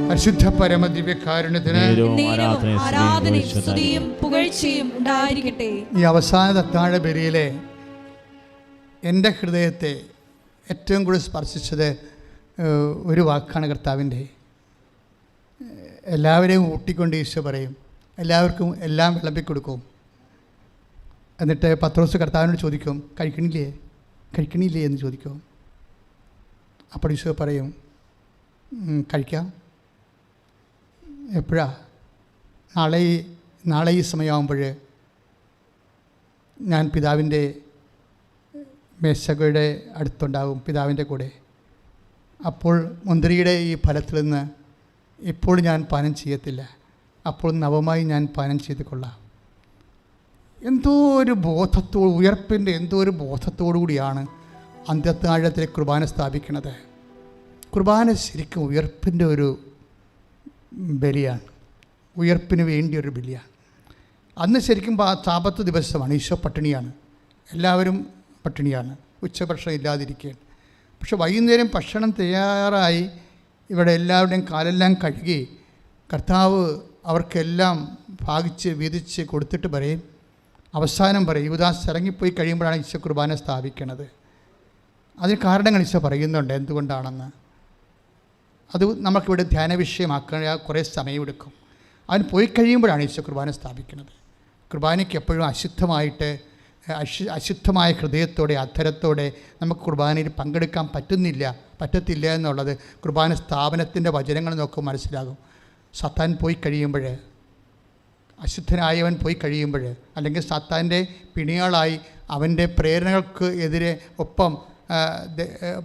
പരിശുദ്ധ പരമദിവ്യകാരുണ്യത്തിന് ആരാധനയും സ്തുതിയും പുകഴ്ചയും ഉണ്ടായിരിക്കട്ടെ. ഈ അവസാന അത്താഴ ബലിയിലെ എൻ്റെ ഹൃദയത്തെ ഏറ്റവും കൂടുതൽ സ്പർശിച്ചത് ഒരു വാക്കാണ് കർത്താവിൻ്റെ. എല്ലാവരെയും ഊട്ടിക്കൊണ്ട് ഈശോ പറയും, എല്ലാവർക്കും എല്ലാം വിളമ്പിക്കൊടുക്കും. എന്നിട്ട് പത്രോസ് കർത്താവിനോട് ചോദിക്കും, കഴിക്കണില്ലേ കഴിക്കണില്ലേ എന്ന് ചോദിക്കും. അപ്പോൾ ഈശോ പറയും, കഴിക്കാം. എപ്പോഴാ? നാളെ ഈ സമയമാകുമ്പോൾ ഞാൻ പിതാവിൻ്റെ മേശകളുടെ അടുത്തുണ്ടാകും, പിതാവിൻ്റെ കൂടെ. അപ്പോൾ മുന്തിരിയുടെ ഈ ഫലത്തിൽ നിന്ന് ഇപ്പോൾ ഞാൻ പാനം ചെയ്യത്തില്ല, അപ്പോൾ നവമായി ഞാൻ പാനം ചെയ്ത് കൊള്ളാം. എന്തോ ഒരു ബോധത്തോട്, ഉയർപ്പിൻ്റെ എന്തോ ഒരു ബോധത്തോടു കൂടിയാണ് അന്ത്യത്താഴത്തിലെ കുർബാന സ്ഥാപിക്കുന്നത്. കുർബാന ശരിക്കും ഉയർപ്പിൻ്റെ ഒരു ബലിയാണ്, ഉയർപ്പിന് വേണ്ടിയൊരു ബലിയാണ്. അന്ന് ശരിക്കും സാപത്ത് ദിവസമാണ്, ഈശോ പട്ടിണിയാണ്, എല്ലാവരും പട്ടിണിയാണ്, ഉച്ചഭക്ഷണം ഇല്ലാതിരിക്കുകയാണ്. പക്ഷെ വൈകുന്നേരം ഭക്ഷണം തയ്യാറായി ഇവിടെ എല്ലാവരുടെയും കാലെല്ലാം കഴുകി കർത്താവ് അവർക്കെല്ലാം ഭാഗിച്ച് വീതിച്ച് കൊടുത്തിട്ട് പറയും, അവസാനം പറയും, യൂദാസ് ഇറങ്ങിപ്പോയി കഴിയുമ്പോഴാണ് ഈശോ കുർബാന സ്ഥാപിക്കുന്നത്. അതിന് കാരണങ്ങൾ ഈശോ പറയുന്നുണ്ട് എന്തുകൊണ്ടാണെന്ന്. അത് നമുക്കിവിടെ ധ്യാന വിഷയമാക്കാൻ കുറേ സമയമെടുക്കും. അതിന് പോയി കഴിയുമ്പോഴാണ് ഈശോ കുർബാന സ്ഥാപിക്കുന്നത്. കുർബാനയ്ക്ക് എപ്പോഴും അശുദ്ധമായ ഹൃദയത്തോടെ, അധരത്തോടെ നമുക്ക് കുർബാനയിൽ പങ്കെടുക്കാൻ പറ്റത്തില്ല എന്നുള്ളത് കുർബാന സ്ഥാപനത്തിൻ്റെ വചനങ്ങൾ നോക്കുമ്പോൾ മനസ്സിലാകും. സത്താൻ പോയി കഴിയുമ്പോൾ, അശുദ്ധനായവൻ പോയി കഴിയുമ്പോൾ, അല്ലെങ്കിൽ സത്താൻ്റെ പിണികളായി അവൻ്റെ പ്രേരണകൾക്ക് എതിരെ ഒപ്പം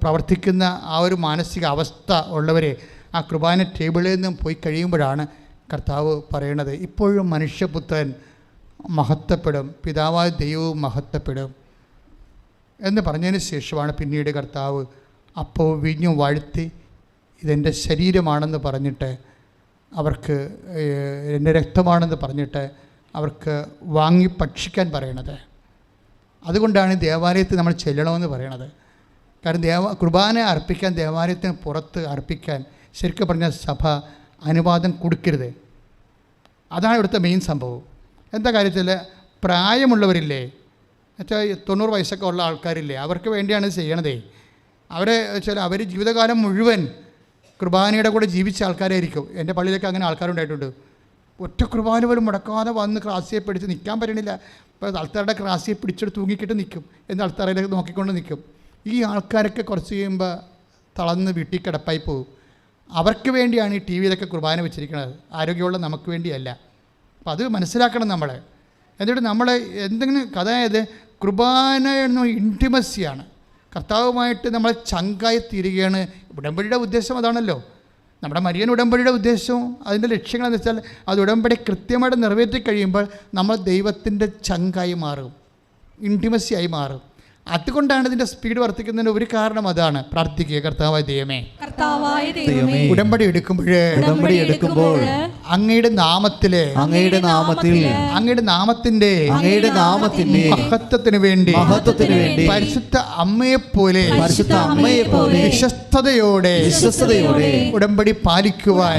പ്രവർത്തിക്കുന്ന ആ ഒരു മാനസിക അവസ്ഥ ഉള്ളവരെ ആ കുർബാന ടേബിളിൽ നിന്നും പോയി കഴിയുമ്പോഴാണ് കർത്താവ് പറയണത്, ഇപ്പോഴും മനുഷ്യപുത്രൻ മഹത്വപ്പെടും, പിതാവായ ദൈവവും മഹത്വപ്പെടും എന്ന് പറഞ്ഞതിന് ശേഷമാണ് പിന്നീട് കർത്താവ് അപ്പോൾ വീഞ്ഞു വാഴ്ത്തി ഇതെൻ്റെ ശരീരമാണെന്ന് പറഞ്ഞിട്ട് അവർക്ക്, എൻ്റെ രക്തമാണെന്ന് പറഞ്ഞിട്ട് അവർക്ക് വാങ്ങി ഭക്ഷിക്കാൻ പറയണത്. അതുകൊണ്ടാണ് ദേവാലയത്തിൽ നമ്മൾ ചെല്ലണമെന്ന് പറയണത്. കാരണം കുർബാന അർപ്പിക്കാൻ ദേവാലയത്തിന് പുറത്ത് അർപ്പിക്കാൻ ശരിക്കും പറഞ്ഞാൽ സഭ അനുവാദം കൊടുക്കരുത്. അതാണ് ഇവിടുത്തെ മെയിൻ സംഭവം. എന്താ കാര്യത്തിൽ പ്രായമുള്ളവരില്ലേ, എന്നുവെച്ചാൽ 90 വയസ്സൊക്കെ ഉള്ള ആൾക്കാരില്ലേ, അവർക്ക് വേണ്ടിയാണ് ചെയ്യണതേ. അവരെ വെച്ചാൽ അവർ ജീവിതകാലം മുഴുവൻ കുർബാനയുടെ കൂടെ ജീവിച്ച ആൾക്കാരായിരിക്കും. എൻ്റെ പള്ളിയിലൊക്കെ അങ്ങനെ ആൾക്കാരുണ്ടായിട്ടുണ്ട്. ഒറ്റ കുർബാന പോലും മുടക്കാതെ വന്ന് ക്രാസിയെ പിടിച്ച് നിൽക്കാൻ പറ്റണില്ല. ഇപ്പോൾ ആൾക്കാരുടെ ക്രാസിയെ പിടിച്ചെടുത്ത് തൂങ്ങിക്കിട്ട് നിൽക്കും, എന്ന് ആൾക്കാരിലേക്ക് നോക്കിക്കൊണ്ട് നിൽക്കും. ഈ ആൾക്കാരൊക്കെ കുറച്ച് കഴിയുമ്പോൾ തളർന്ന് വീട്ടിൽ കിടപ്പായി പോകും. അവർക്ക് വേണ്ടിയാണ് ഈ TV യിലൊക്കെ കുർബാന വെച്ചിരിക്കുന്നത്, ആരോഗ്യമുള്ള നമുക്ക് വേണ്ടിയല്ല. അപ്പോൾ അത് മനസ്സിലാക്കണം നമ്മൾ. എന്നിട്ട് നമ്മൾ എന്തെങ്കിലും, അതായത് കുർബാന എന്ന ഇൻറ്റിമസിയാണ്, കർത്താവുമായിട്ട് നമ്മൾ ചങ്കായി തീരുകയാണ്. ഉടമ്പടിയുടെ ഉദ്ദേശം അതാണല്ലോ. നമ്മുടെ മരിയൻ ഉടമ്പടിയുടെ ഉദ്ദേശവും അതിൻ്റെ ലക്ഷ്യങ്ങളെന്ന് വെച്ചാൽ അത് ഉടമ്പടി കൃത്യമായിട്ട് നിറവേറ്റി കഴിയുമ്പോൾ നമ്മൾ ദൈവത്തിൻ്റെ ചങ്കായി മാറും, ഇൻറ്റിമസിയായി മാറും. അതുകൊണ്ടാണ് ഇതിൻ്റെ സ്പീഡ് വർദ്ധിക്കുന്നതിന് ഒരു കാരണം അതാണ്. പ്രാർത്ഥിക്കുക, കർത്താവായ ദൈവമേ, കർത്താവായ ദൈവമേ, ഉടമ്പടി എടുക്കുമ്പോൾ അങ്ങയുടെ നാമത്തിലെ അങ്ങയുടെ നാമത്തിന്റെ മഹത്വത്തിന് വേണ്ടി പരിശുദ്ധ അമ്മയെപ്പോലെ വിശ്വസ്തയോടെ ഉടമ്പടി പാലിക്കുവാൻ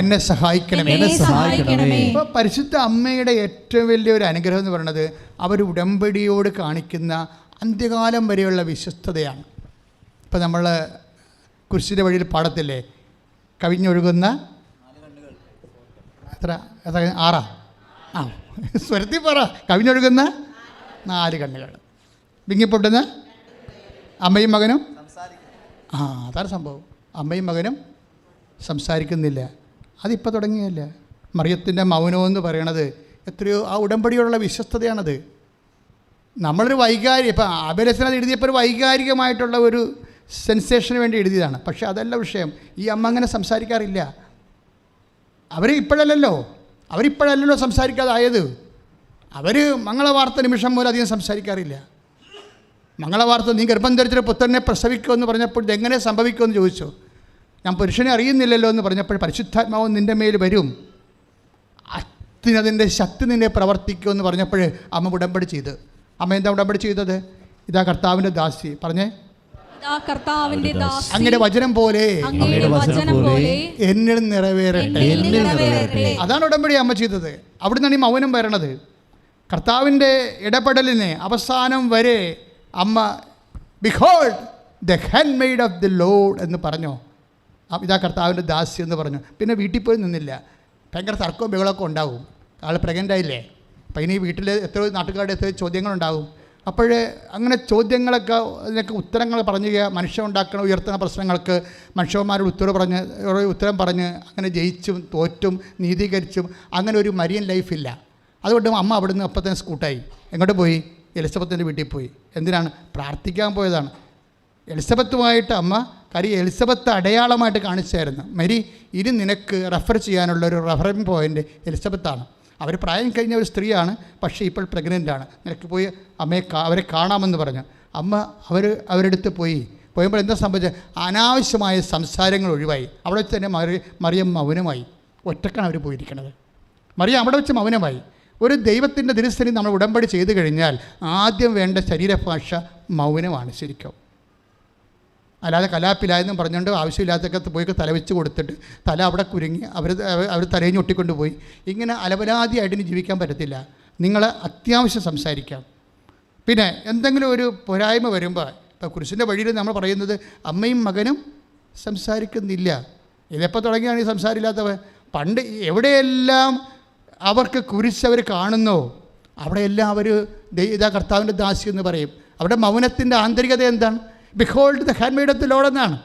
എന്നെ സഹായിക്കണമേ. അപ്പോൾ പരിശുദ്ധ അമ്മയുടെ ഏറ്റവും വലിയൊരു അനുഗ്രഹം എന്ന് പറയുന്നത് അവർ ഉടമ്പടിയോട് കാണിക്കുന്ന അന്ത്യകാലം വരെയുള്ള വിശ്വസ്തതയാണ്. ഇപ്പം നമ്മൾ കുരിശിൻ്റെ വഴിയിൽ പാടത്തില്ലേ, കവിഞ്ഞൊഴുകുന്ന എത്ര 6 സ്വരത്തിൽ പറ, കവിഞ്ഞൊഴുകുന്ന 4 കണ്ണുകൾ, വിങ്ങിപ്പൊട്ടുന്ന അമ്മയും മകനും. അതാണ് സംഭവം. അമ്മയും മകനും സംസാരിക്കുന്നില്ല. അതിപ്പോൾ തുടങ്ങിയല്ല. മറിയത്തിൻ്റെ മൗനമെന്ന് പറയണത് എത്രയോ ആ ഉടമ്പടിയോടുള്ള വിശ്വസ്തതയാണത്. നമ്മളൊരു ഇപ്പം അബേലസനത് എഴുതിയപ്പോൾ ഒരു വൈകാരികമായിട്ടുള്ള ഒരു സെൻസേഷന് വേണ്ടി എഴുതിയതാണ്. പക്ഷേ അതല്ല വിഷയം. ഈ അമ്മ അങ്ങനെ സംസാരിക്കാറില്ല. അവരിപ്പോഴല്ലല്ലോ സംസാരിക്കാതായത്. അവർ മംഗളവാർത്ത നിമിഷം പോലും അധികം സംസാരിക്കാറില്ല. മംഗളവാർത്ത, നീ ഗർഭം ധരിച്ചൊരു പുത്രനെ പ്രസവിക്കുമെന്ന് പറഞ്ഞപ്പോൾ ഇതെങ്ങനെ സംഭവിക്കുമെന്ന് ചോദിച്ചു. ഞാൻ പുരുഷനെ അറിയുന്നില്ലല്ലോ എന്ന് പറഞ്ഞപ്പോൾ പരിശുദ്ധാത്മാവ് നിൻ്റെ മേൽ വരും, അതിൻ്റെ ശക്തി നിന്നെ പ്രവർത്തിക്കുമെന്ന് പറഞ്ഞപ്പോൾ അമ്മ ഉടമ്പടി ചെയ്ത്. അമ്മ എന്താ ഉടമ്പടി ചെയ്തത്? ഇതാ കർത്താവിൻ്റെ ദാസി, പറഞ്ഞേ, അങ്ങയുടെ വചനം പോലെ എന്നിൽ നിറവേറട്ടെ. അതാണ് ഉടമ്പടി അമ്മ ചെയ്തത്. അവിടെ നിന്നാണ് ഈ മൗനം വരണത്. കർത്താവിൻ്റെ ഇടപെടലിന് അവസാനം വരെ അമ്മ behold the handmade of the Lord എന്ന് പറഞ്ഞു. ഇതാ കർത്താവിൻ്റെ ദാസി എന്ന് പറഞ്ഞു. പിന്നെ വീട്ടിൽ പോയി നിന്നില്ല. ഭയങ്കര തർക്കവും ബഹളമൊക്കെ ഉണ്ടാകും. ആൾ പ്രഗ്നൻ്റ് ആയില്ലേ, അപ്പം ഇനി വീട്ടിൽ എത്രയോ നാട്ടുകാരുടെ എത്രയോ ചോദ്യങ്ങളുണ്ടാകും. അപ്പോൾ അങ്ങനെ ചോദ്യങ്ങളൊക്കെ അതിനൊക്കെ ഉത്തരങ്ങൾ പറഞ്ഞു മനുഷ്യൻ ഉണ്ടാക്കുന്ന ഉയർത്തുന്ന പ്രശ്നങ്ങൾക്ക് മനുഷ്യന്മാരോട് ഉത്തരം പറഞ്ഞ് അങ്ങനെ ജയിച്ചും തോറ്റും നീതീകരിച്ചും അങ്ങനെ ഒരു മരിയൻ ലൈഫില്ല. അതുകൊണ്ട് അമ്മ അവിടുന്ന് അപ്പം തന്നെ സ്കൂട്ടായി. എങ്ങോട്ട് പോയി? എലിസബത്തിൻ്റെ വീട്ടിൽ പോയി. എന്തിനാണ്? പ്രാർത്ഥിക്കാൻ പോയതാണ്. എലിസബത്തുമായിട്ട് അമ്മ എലിസബത്ത് അടയാളമായിട്ട് കാണിച്ചായിരുന്നു. മരി, ഇനി നിനക്ക് റെഫർ ചെയ്യാനുള്ള ഒരു റെഫറിങ് പോയിൻ്റ് എലിസബത്താണ്. അവർ പ്രായം കഴിഞ്ഞ ഒരു സ്ത്രീയാണ്, പക്ഷേ ഇപ്പോൾ പ്രഗ്നൻ്റാണ്. നിനക്ക് പോയി അവരെ കാണാമെന്ന് പറഞ്ഞു. അമ്മ അവരെടുത്ത് പോയപ്പോൾ എന്താ സംഭവിച്ചത്? അനാവശ്യമായ സംസാരങ്ങൾ ഒഴിവായി. അവിടെ വെച്ച് തന്നെ മറിയം മൗനമായി. ഒറ്റക്കാണ് അവർ പോയിരിക്കുന്നത്. മറിയം അവിടെ വെച്ച് മൗനമായി. ഒരു ദൈവത്തിൻ്റെ ദിനസ്ഥിതി നമ്മൾ ഉടമ്പടി ചെയ്തു കഴിഞ്ഞാൽ ആദ്യം വേണ്ട ശരീരഭാഷ മൗനമാണ് ശരിക്കും. അല്ലാതെ കലാപ്പിലായെന്നും പറഞ്ഞുകൊണ്ട് ആവശ്യമില്ലാത്തൊക്കെ പോയി തലവെച്ച് കൊടുത്തിട്ട് തല അവിടെ കുരുങ്ങി അവർ തലയിഞ്ഞ് ഒട്ടിക്കൊണ്ട് പോയി ഇങ്ങനെ അലപരാധിയായിട്ട് ജീവിക്കാൻ പറ്റത്തില്ല. നിങ്ങൾ അത്യാവശ്യം സംസാരിക്കാം. പിന്നെ എന്തെങ്കിലും ഒരു പോരായ്മ വരുമ്പോൾ, ഇപ്പോൾ കുരിശിൻ്റെ വഴിയിൽ നമ്മൾ പറയുന്നത് അമ്മയും മകനും സംസാരിക്കുന്നില്ല. ഇതെപ്പോൾ തുടങ്ങിയാണ് ഈ സംസാരമില്ലാത്തവ? പണ്ട് എവിടെയെല്ലാം അവർക്ക് കുരിശ് കാണുന്നോ അവിടെയെല്ലാം അവർ ഇതാ കർത്താവിൻ്റെ ദാസി എന്ന് പറയും. അവിടെ മൗനത്തിൻ്റെ ആന്തരികത എന്താണ്? Behold the handmade of the Lord എന്നാണ്.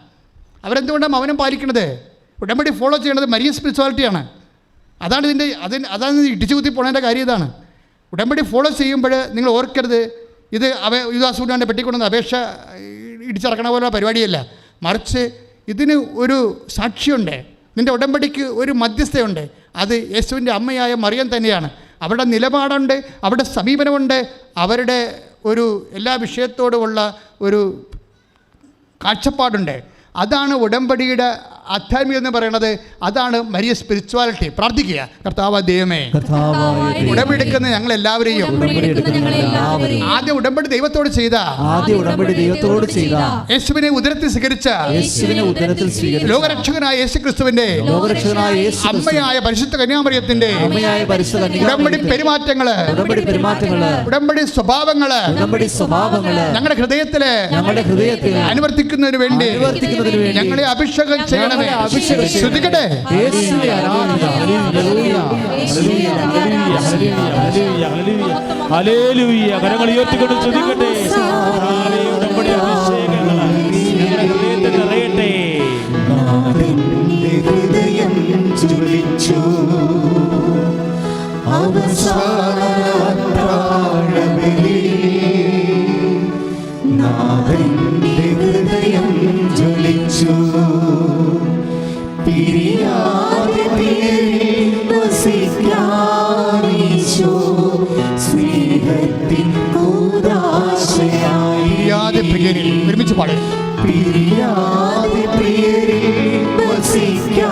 അവരെന്തുകൊണ്ടാണ് മൗനം പാലിക്കുന്നത്? ഉടമ്പടി ഫോളോ ചെയ്യേണ്ടത് മരിയൻ സ്പിരിച്വാലിറ്റിയാണ്. അതാണ് ഇടിച്ചു കുത്തി പോണതിൻ്റെ കാര്യം. ഇതാണ് ഉടമ്പടി ഫോളോ ചെയ്യുമ്പോൾ നിങ്ങൾ ഓർക്കരുത്, ഇത് യുദാസൂടാൻ്റെ പെട്ടിക്കൊണ്ടുവന്ന അപേക്ഷ ഇടിച്ചിറക്കണ പോലെ പരിപാടിയല്ല. മറിച്ച് ഇതിന് ഒരു സാക്ഷിയുണ്ട്. നിൻ്റെ ഉടമ്പടിക്ക് ഒരു മധ്യസ്ഥയുണ്ട്. അത് യേശുവിൻ്റെ അമ്മയായ മറിയം തന്നെയാണ്. അവരുടെ നിലപാടുണ്ട്, അവരുടെ സമീപനമുണ്ട്, അവരുടെ ഒരു എല്ലാ വിഷയത്തോടുമുള്ള ഒരു കാഴ്ചപ്പാടുണ്ട്. അതാണ് ഉടമ്പടിയുടെ ആധ്യാത്മികത എന്ന് പറയുന്നത്. അതാണ് മരിയ സ്പിരിച്വാലിറ്റി. പ്രാർത്ഥിക്കുക, കർത്താവ് ദൈവമേ, ഉടമ്പടിക്കുന്ന ഞങ്ങൾ എല്ലാവരെയും ആദ്യം ഉടമ്പടി ദൈവത്തോട് ചെയ്ത യേശുവിനെ ഉദരത്തിൽ സ്വീകരിച്ച ലോകരക്ഷകനായ യേശു ക്രിസ്തുവിന്റെ അമ്മയായ പരിശുദ്ധ കന്യാമറിയത്തിന്റെ ഉടമ്പടി പെരുമാറ്റങ്ങള്, ഉടമ്പടി സ്വഭാവങ്ങള് ഞങ്ങളുടെ ഹൃദയത്തില് അനുവർത്തിക്കുന്നതിന് വേണ്ടി ഞങ്ങളെ അഭിഷേകം ചെയ്യണമേ. ശ്രദ്ധിക്കട്ടെ. കരങ്ങൾ ഉയർത്തിക്കൊണ്ട് ശ്രദ്ധിക്കട്ടെ. ഹൃദയം ജ്വലിച്ചു നാഥന്റെ ഹൃദയം ജ്വലിച്ചു പിരിയാതെ വസിക്കാനീശോ സ്നേഹത്തിൻ കൂദാശ ഒരുമിച്ച് പാടുക. പിരിയാതെ പ്രിയരിൽ വസിക്കാനീശോ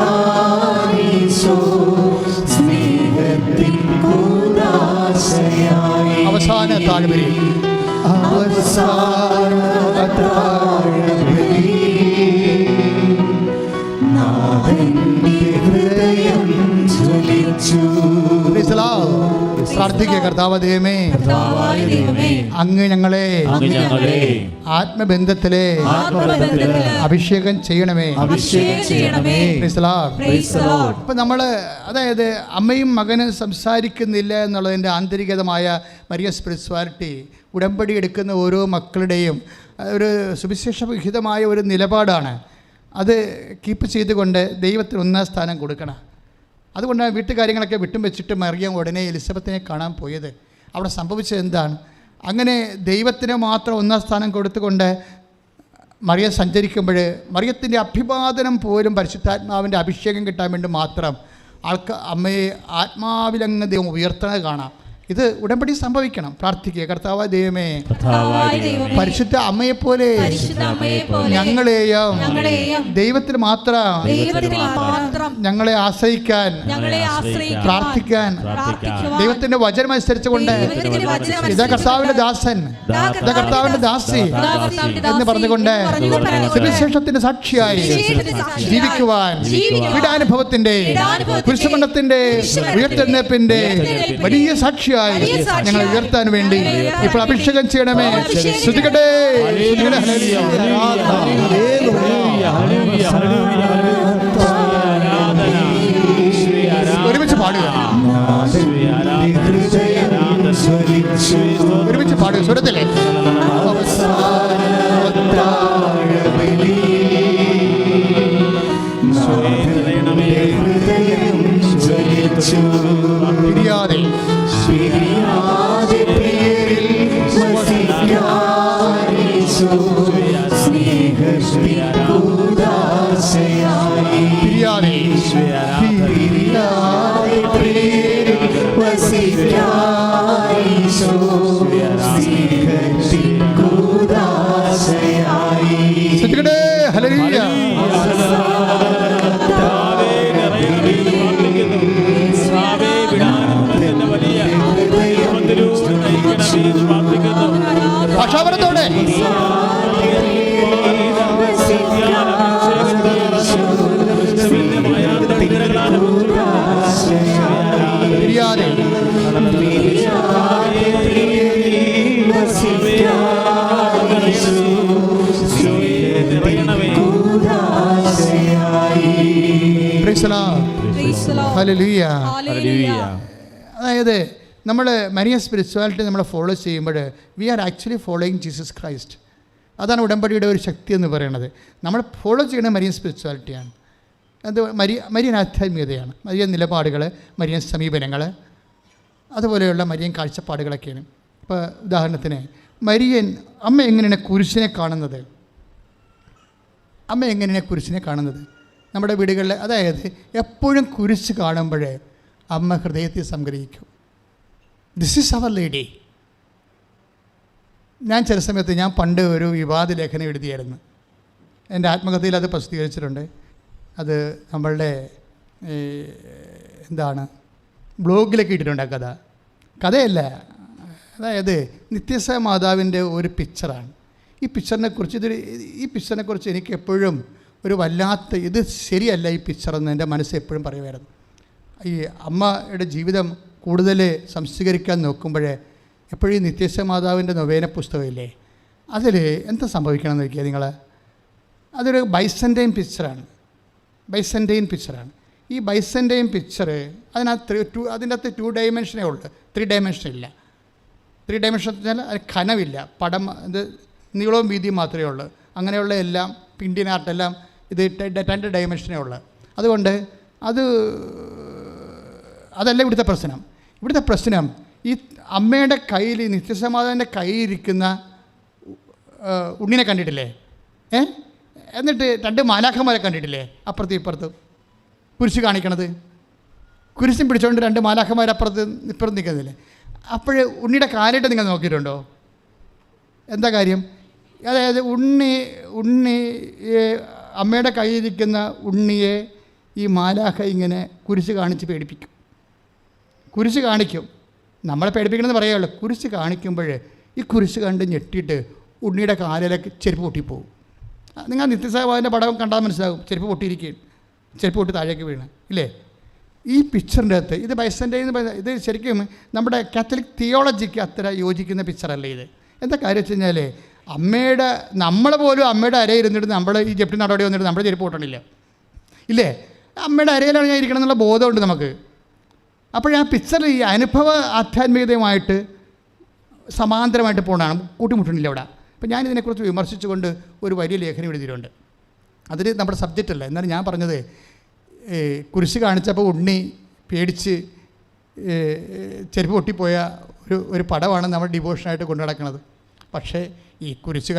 സ്നേഹത്തിൻ കൂദാശയായി. അവസാന താഴ്വരയിൽ അവസാന താഴ്വരയിൽ നാഥന്റെ ഹൃദയം ജ്വലിച്ചു. പ്രാർത്ഥിക്കുക. കർത്താവ് ദൈവമേ, അങ്ങ് ഞങ്ങളെ ആത്മബന്ധത്തിലെ അഭിഷേകം ചെയ്യണമേ. ഇപ്പം നമ്മൾ അതായത് അമ്മയും മകനും സംസാരിക്കുന്നില്ല എന്നുള്ളതിൻ്റെ ആന്തരികതമായ മരിയ സ്പിരിച്വാലിറ്റി ഉടമ്പടി എടുക്കുന്ന ഓരോ മക്കളുടെയും ഒരു സുവിശേഷവിഹിതമായ ഒരു നിലപാടാണ്. അത് കീപ്പ് ചെയ്തുകൊണ്ട് ദൈവത്തിന് ഒന്നാം സ്ഥാനം കൊടുക്കണം. അതുകൊണ്ടാണ് വീട്ടുകാര്യങ്ങളൊക്കെ വിട്ടും വെച്ചിട്ട് മറിയം ഉടനെ എലിസബത്തിനെ കാണാൻ പോയത്. അവിടെ സംഭവിച്ചത് എന്താണ്? അങ്ങനെ ദൈവത്തിന് മാത്രം ഒന്നാം സ്ഥാനം കൊടുത്തുകൊണ്ട് മറിയം സഞ്ചരിക്കുമ്പോൾ മറിയത്തിൻ്റെ അഭിവാദനം പോലും പരിശുദ്ധാത്മാവിൻ്റെ അഭിഷേകം കിട്ടാൻ വേണ്ടി മാത്രം അമ്മയെ ആത്മാവിലങ്ങ് ദൈവം ഉയർത്തുന്നത് കാണാം. ഇത് ഉടമ്പടി സംഭവിക്കണം. പ്രാർത്ഥിക്കുക. കർത്താവായ ദൈവമേ, പരിശുദ്ധ അമ്മയെപ്പോലെ ഞങ്ങളെയും ദൈവത്തിന് മാത്രം ഞങ്ങളെ ആശ്രയിക്കാൻ പ്രാർത്ഥിക്കാൻ ദൈവത്തിന്റെ വചനം അനുസരിച്ചുകൊണ്ട് ഇതാ കർത്താവിന്റെ ദാസൻ, ഇതാ കർത്താവിന്റെ ദാസി എന്ന് പറഞ്ഞുകൊണ്ട് സുവിശേഷത്തിന്റെ സാക്ഷിയായി ജീവിക്കുവാൻ പീഡാനുഭവത്തിന്റെ കുരിശുമരണത്തിന്റെ ഉയർത്തെഴുന്നേൽപ്പിന്റെ വലിയ സാക്ഷിയായി ഞങ്ങളെ ഉയർത്താൻ വേണ്ടി ഇപ്പോൾ അഭിഷേകം ചെയ്യണമേ. ശ്രദ്ധിക്കട്ടെ. ഒരുമിച്ച് പാടുക, ഒരുമിച്ച് പാടുക സ്വരത്തിലെ. പിരിയാതെ പ്രിയരിൽ വസിക്കാനീശോ സ്നേഹത്തിൻ കൂദാശയായി. പിരിയാതെ പ്രിയരിൽ വസിക്കാനീശോ സ്നേഹത്തിൻ കൂദാശയായി. ഹല്ലേലൂയ. ഭാഷാപരത്തോടെ അതായത് നമ്മൾ മരിയ സ്പിരിച്വാലിറ്റി നമ്മൾ ഫോളോ ചെയ്യുമ്പോൾ we are actually following Jesus Christ. അതാണ് ഉടമ്പടിയുടെ ഒരു ശക്തി എന്ന് പറയുന്നത്. നമ്മൾ ഫോളോ ചെയ്യുന്ന മരിയൻ സ്പിരിച്വാലിറ്റിയാണ്. അത് മരിയൻ ആധ്യാത്മികതയാണ്, മരിയൻ നിലപാടുകൾ, മരിയൻ സമീപനങ്ങൾ, അതുപോലെയുള്ള മരിയൻ കാഴ്ചപ്പാടുകളൊക്കെയാണ്. ഇപ്പോൾ ഉദാഹരണത്തിന് മരിയൻ അമ്മ എങ്ങനെയാണ് കുരിശിനെ കാണുന്നത്? അമ്മ എങ്ങനെയാണ് കുരിശിനെ കാണുന്നത്? നമ്മുടെ വീടുകളിൽ അതായത് എപ്പോഴും കുരിശ് കാണുമ്പോഴേ അമ്മ ഹൃദയത്തെ സംഗ്രഹിക്കും. This is our lady. ഞാൻ ചില സമയത്ത് ഞാൻ പണ്ട് ഒരു വിവാദ ലേഖനം എഴുതിയായിരുന്നു. എൻ്റെ ആത്മകഥയിൽ അത് പ്രസിദ്ധീകരിച്ചിട്ടുണ്ട്. അത് നമ്മളുടെ ബ്ലോഗിലൊക്കെ ഇട്ടിട്ടുണ്ട്. കഥയല്ല, അതായത് നിത്യസ മാതാവിൻ്റെ ഒരു പിക്ചറാണ്. ഈ പിക്ചറിനെക്കുറിച്ച് എനിക്ക് എപ്പോഴും ഒരു വല്ലാത്ത ഇത് ശരിയല്ല ഈ പിക്ചറെന്ന് എൻ്റെ മനസ്സ് എപ്പോഴും പറയുമായിരുന്നു. ഈ അമ്മയുടെ ജീവിതം കൂടുതൽ സംസ്കരിക്കാൻ നോക്കുമ്പോഴേ എപ്പോഴും ഈ നിത്യസ മാതാവിൻ്റെ നൊവേന പുസ്തകമില്ലേ, അതിൽ എന്താ സംഭവിക്കണമെന്ന് നോക്കിയാൽ നിങ്ങൾ, അതൊരു ബൈസൻ്റെയിൻ പിക്ചറാണ്. ഈ ബൈസൻ്റെയിൻ പിക്ചർ അതിൻ്റെ അകത്ത് 2 ഡയമെൻഷനേ ഉള്ളൂ, 3 ഡയമെൻഷൻ ഇല്ല. 3 ഡയമെൻഷൻ എന്ന് വെച്ചാൽ അത് ഖനമില്ല, പടം ഇത് നീളവും വീതിയും മാത്രമേ ഉള്ളൂ. അങ്ങനെയുള്ള എല്ലാം ഇന്ത്യൻ ആർട്ടെല്ലാം ഇത് 2 ഡയമെൻഷനേ ഉള്ളൂ. അതുകൊണ്ട് അതല്ല ഇവിടുത്തെ പ്രശ്നം. ഇവിടുത്തെ പ്രശ്നം ഈ അമ്മയുടെ കയ്യിൽ, നിത്യസമാധാൻ്റെ കയ്യിലിരിക്കുന്ന ഉണ്ണിനെ കണ്ടിട്ടില്ലേ? എന്നിട്ട് 2 മാലാഖമാരെ കണ്ടിട്ടില്ലേ? അപ്പുറത്തും ഇപ്പുറത്തും കുരിശ് കാണിക്കണത്, കുരിശും പിടിച്ചുകൊണ്ട് 2 മാലാഖമാർ ഇപ്പുറത്ത് നിൽക്കുന്നില്ലേ? അപ്പോൾ ഉണ്ണിയുടെ കാര്യമായിട്ട് നിങ്ങൾ നോക്കിയിട്ടുണ്ടോ? എന്താ കാര്യം? അതായത് ഉണ്ണി അമ്മയുടെ കയ്യിലിരിക്കുന്ന ഉണ്ണിയെ ഈ മാലാഖ ഇങ്ങനെ കുരിശ് കാണിച്ച് പേടിപ്പിക്കും. കുരിശ് കാണിക്കും, നമ്മളെ പേടിപ്പിക്കണമെന്ന് പറയുകയുള്ളൂ. കുരിശ് കാണിക്കുമ്പോൾ ഈ കുരിശ് കണ്ട് ഞെട്ടിയിട്ട് ഉണ്ണിയുടെ കാലിലേക്ക് ചെരുപ്പ് പൊട്ടിപ്പോവും. നിങ്ങൾ നിത്യസേവാൻ്റെ പടം കണ്ടാൽ മനസ്സിലാകും. ചെരുപ്പ് പൊട്ടിയിരിക്കുകയും ചെരുപ്പ് പൊട്ടി താഴേക്ക് വീണ് ഇല്ലേ? ഈ പിക്ചറിൻ്റെ അകത്ത് ഇത് ബൈസൻ്റെ ഇത് ശരിക്കും നമ്മുടെ കാത്തലിക് തിയോളജിക്ക് അത്ര യോജിക്കുന്ന പിക്ചറല്ല ഇത്. എന്താ കാര്യം വെച്ച് കഴിഞ്ഞാൽ നമ്മൾ പോലും അമ്മയുടെ അരയിൽ ഇരുന്നിട്ട് നമ്മൾ ഈ ജപ്തി നടപടി വന്നിട്ട് നമ്മുടെ ചെരുപ്പ് പൊട്ടണില്ല ഇല്ലേ? അമ്മയുടെ അരയിലാണ് ഞാൻ ഇരിക്കണം എന്നുള്ള ബോധമുണ്ട് നമുക്ക്. അപ്പോൾ ആ പിക്ചർ ഈ അനുഭവ ആധ്യാത്മികതയുമായിട്ട് സമാന്തരമായിട്ട് പോകണതാണ്, കൂട്ടിമുട്ടണില്ല അവിടെ. അപ്പോൾ ഞാനിതിനെക്കുറിച്ച് വിമർശിച്ചുകൊണ്ട് ഒരു വലിയ ലേഖനം എഴുതിയിട്ടുണ്ട്. അതിൽ നമ്മുടെ സബ്ജക്റ്റ് അല്ല. എന്നാലും ഞാൻ പറഞ്ഞത് കുരിശ് കാണിച്ചപ്പോൾ ഉണ്ണി പേടിച്ച് ചെരുപ്പ് പൊട്ടിപ്പോയ ഒരു പടമാണ് നമ്മൾ ഡിവോഷനായിട്ട് കൊണ്ടു നടക്കുന്നത്. പക്ഷേ ഈ കുരിശ്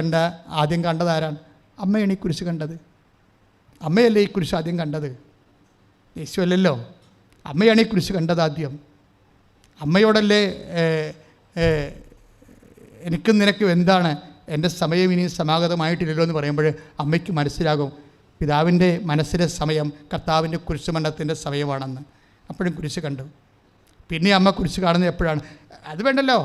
ആദ്യം കണ്ടത് ആരാണ്? അമ്മയാണ് ഈ കുരിശ് കണ്ടത്. അമ്മയല്ലേ ഈ കുരിശ് ആദ്യം കണ്ടത്, യേശു അല്ലല്ലോ. അമ്മയാണ് ഈ കുരിശ് കണ്ടത് ആദ്യം. അമ്മയോടല്ലേ എനിക്കും നിനക്കും എന്താണ്, എൻ്റെ സമയം ഇനി സമാഗതമായിട്ടില്ലല്ലോ എന്ന് പറയുമ്പോൾ അമ്മയ്ക്ക് മനസ്സിലാകും പിതാവിൻ്റെ മനസ്സിലെ സമയം കർത്താവിൻ്റെ കുരിശുമരണത്തിൻ്റെ സമയമാണെന്ന്. അപ്പോഴും കുരിശ് കണ്ടു. പിന്നെ അമ്മ കുരിശ് കാണുന്നത് എപ്പോഴാണ്? അത് വേണ്ടല്ലോ.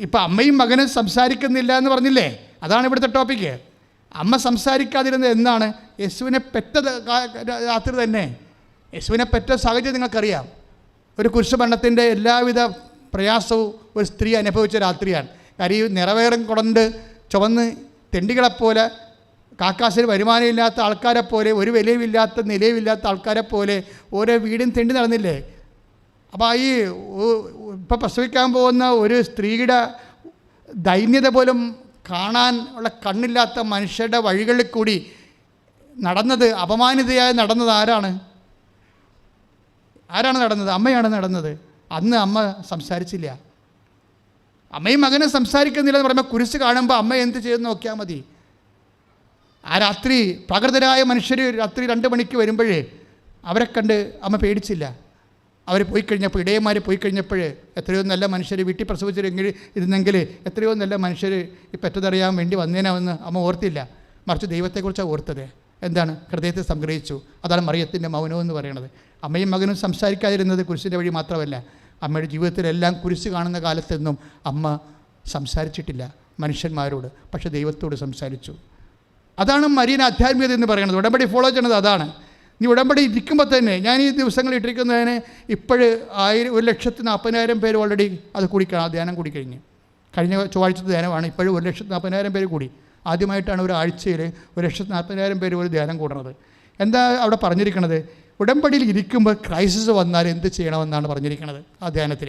ഇപ്പം അമ്മയും മകനും സംസാരിക്കുന്നില്ല എന്ന് പറഞ്ഞില്ലേ? അതാണ് ഇവിടുത്തെ ടോപ്പിക്ക്. അമ്മ സംസാരിക്കാതിരുന്നത് എന്നാണ്? യേശുവിനെ പെറ്റ രാത്രി തന്നെ. യേശുവിനെ പെറ്റ സാഹചര്യം നിങ്ങൾക്കറിയാം. ഒരു കുരിശുമരണത്തിൻ്റെ എല്ലാവിധ പ്രയാസവും ഒരു സ്ത്രീ അനുഭവിച്ച രാത്രിയാണ്. കാര്യം നിറവേറും കൊണ്ട് ചുവന്ന് തെണ്ടികളെപ്പോലെ, കാക്കാസിന് വരുമാനമില്ലാത്ത ആൾക്കാരെ പോലെ, ഒരു വിലയുമില്ലാത്ത നിലയുമില്ലാത്ത ആൾക്കാരെ പോലെ ഓരോ വീടും തെണ്ടി നടന്നില്ലേ? അപ്പോൾ ഈ ഇപ്പം പ്രസവിക്കാൻ പോകുന്ന ഒരു സ്ത്രീയുടെ ദൈന്യത പോലും കാണാൻ ഉള്ള കണ്ണില്ലാത്ത മനുഷ്യരുടെ വഴികളിൽ കൂടി നടന്നത്, അപമാനിതയായി നടന്നത് ആരാണ് നടന്നത്? അമ്മയാണ് നടന്നത്. അന്ന് അമ്മ സംസാരിച്ചില്ല. അമ്മയും മകനും സംസാരിക്കുന്നില്ലെന്ന് പറയുമ്പോൾ കുരിശ് കാണുമ്പോൾ അമ്മ എന്ത് ചെയ്യുമെന്ന് നോക്കിയാൽ മതി. ആ രാത്രി പ്രാകൃതരായ മനുഷ്യർ രാത്രി 2 മണിക്ക് വരുമ്പോഴേ അവരെ കണ്ട് അമ്മ പേടിച്ചില്ല. അവർ പോയി കഴിഞ്ഞപ്പോൾ, ഇടയന്മാർ പോയി കഴിഞ്ഞപ്പോൾ എത്രയോ നല്ല മനുഷ്യർ വീട്ടിൽ പ്രസവിച്ചിരുന്നെങ്കിൽ എത്രയോ നല്ല മനുഷ്യർ ഈ പെറ്റതറിയാൻ വേണ്ടി വന്നേനാവെന്ന് അമ്മ ഓർത്തില്ല. മറിച്ച് ദൈവത്തെക്കുറിച്ചാണ് ഓർത്തത്. എന്താണ്? ഹൃദയത്തെ സംഗ്രഹിച്ചു. അതാണ് മറിയത്തിൻ്റെ മൗനം എന്ന് പറയുന്നത്. അമ്മയും മകനും സംസാരിക്കാതിരുന്നത് കുരിശിൻ്റെ വഴി മാത്രമല്ല, അമ്മയുടെ ജീവിതത്തിലെല്ലാം കുരിശ് കാണുന്ന കാലത്തൊന്നും അമ്മ സംസാരിച്ചിട്ടില്ല മനുഷ്യന്മാരോട്, പക്ഷേ ദൈവത്തോട് സംസാരിച്ചു. അതാണ് മരിയൻ ആധ്യാത്മികത എന്ന് പറയുന്നത്. ഉടമ്പടി ഫോളോ ചെയ്യുന്നത് അതാണ്. നീ ഉടമ്പടി ഇരിക്കുമ്പോൾ തന്നെ, ഞാൻ ഈ ദിവസങ്ങൾ ഇട്ടിരിക്കുന്നതിന് ഇപ്പോൾ 1,40,000 പേര് ഓൾറെഡി അത് ആ ധ്യാനം കൂടിക്കഴിഞ്ഞ്. കഴിഞ്ഞ ചൊവ്വാഴ്ചത്തെ ധ്യാനമാണ്. ഇപ്പോഴും 1,40,000 പേര് കൂടി. ആദ്യമായിട്ടാണ് ഒരു ആഴ്ചയിൽ 1,40,000 പേര് ഒരു ധ്യാനം കൂടുന്നത്. എന്താ അവിടെ പറഞ്ഞിരിക്കുന്നത്? ഉടമ്പടിയിൽ ഇരിക്കുമ്പോൾ ക്രൈസിസ് വന്നാൽ എന്ത് ചെയ്യണമെന്നാണ് പറഞ്ഞിരിക്കുന്നത് ആ ധ്യാനത്തിൽ.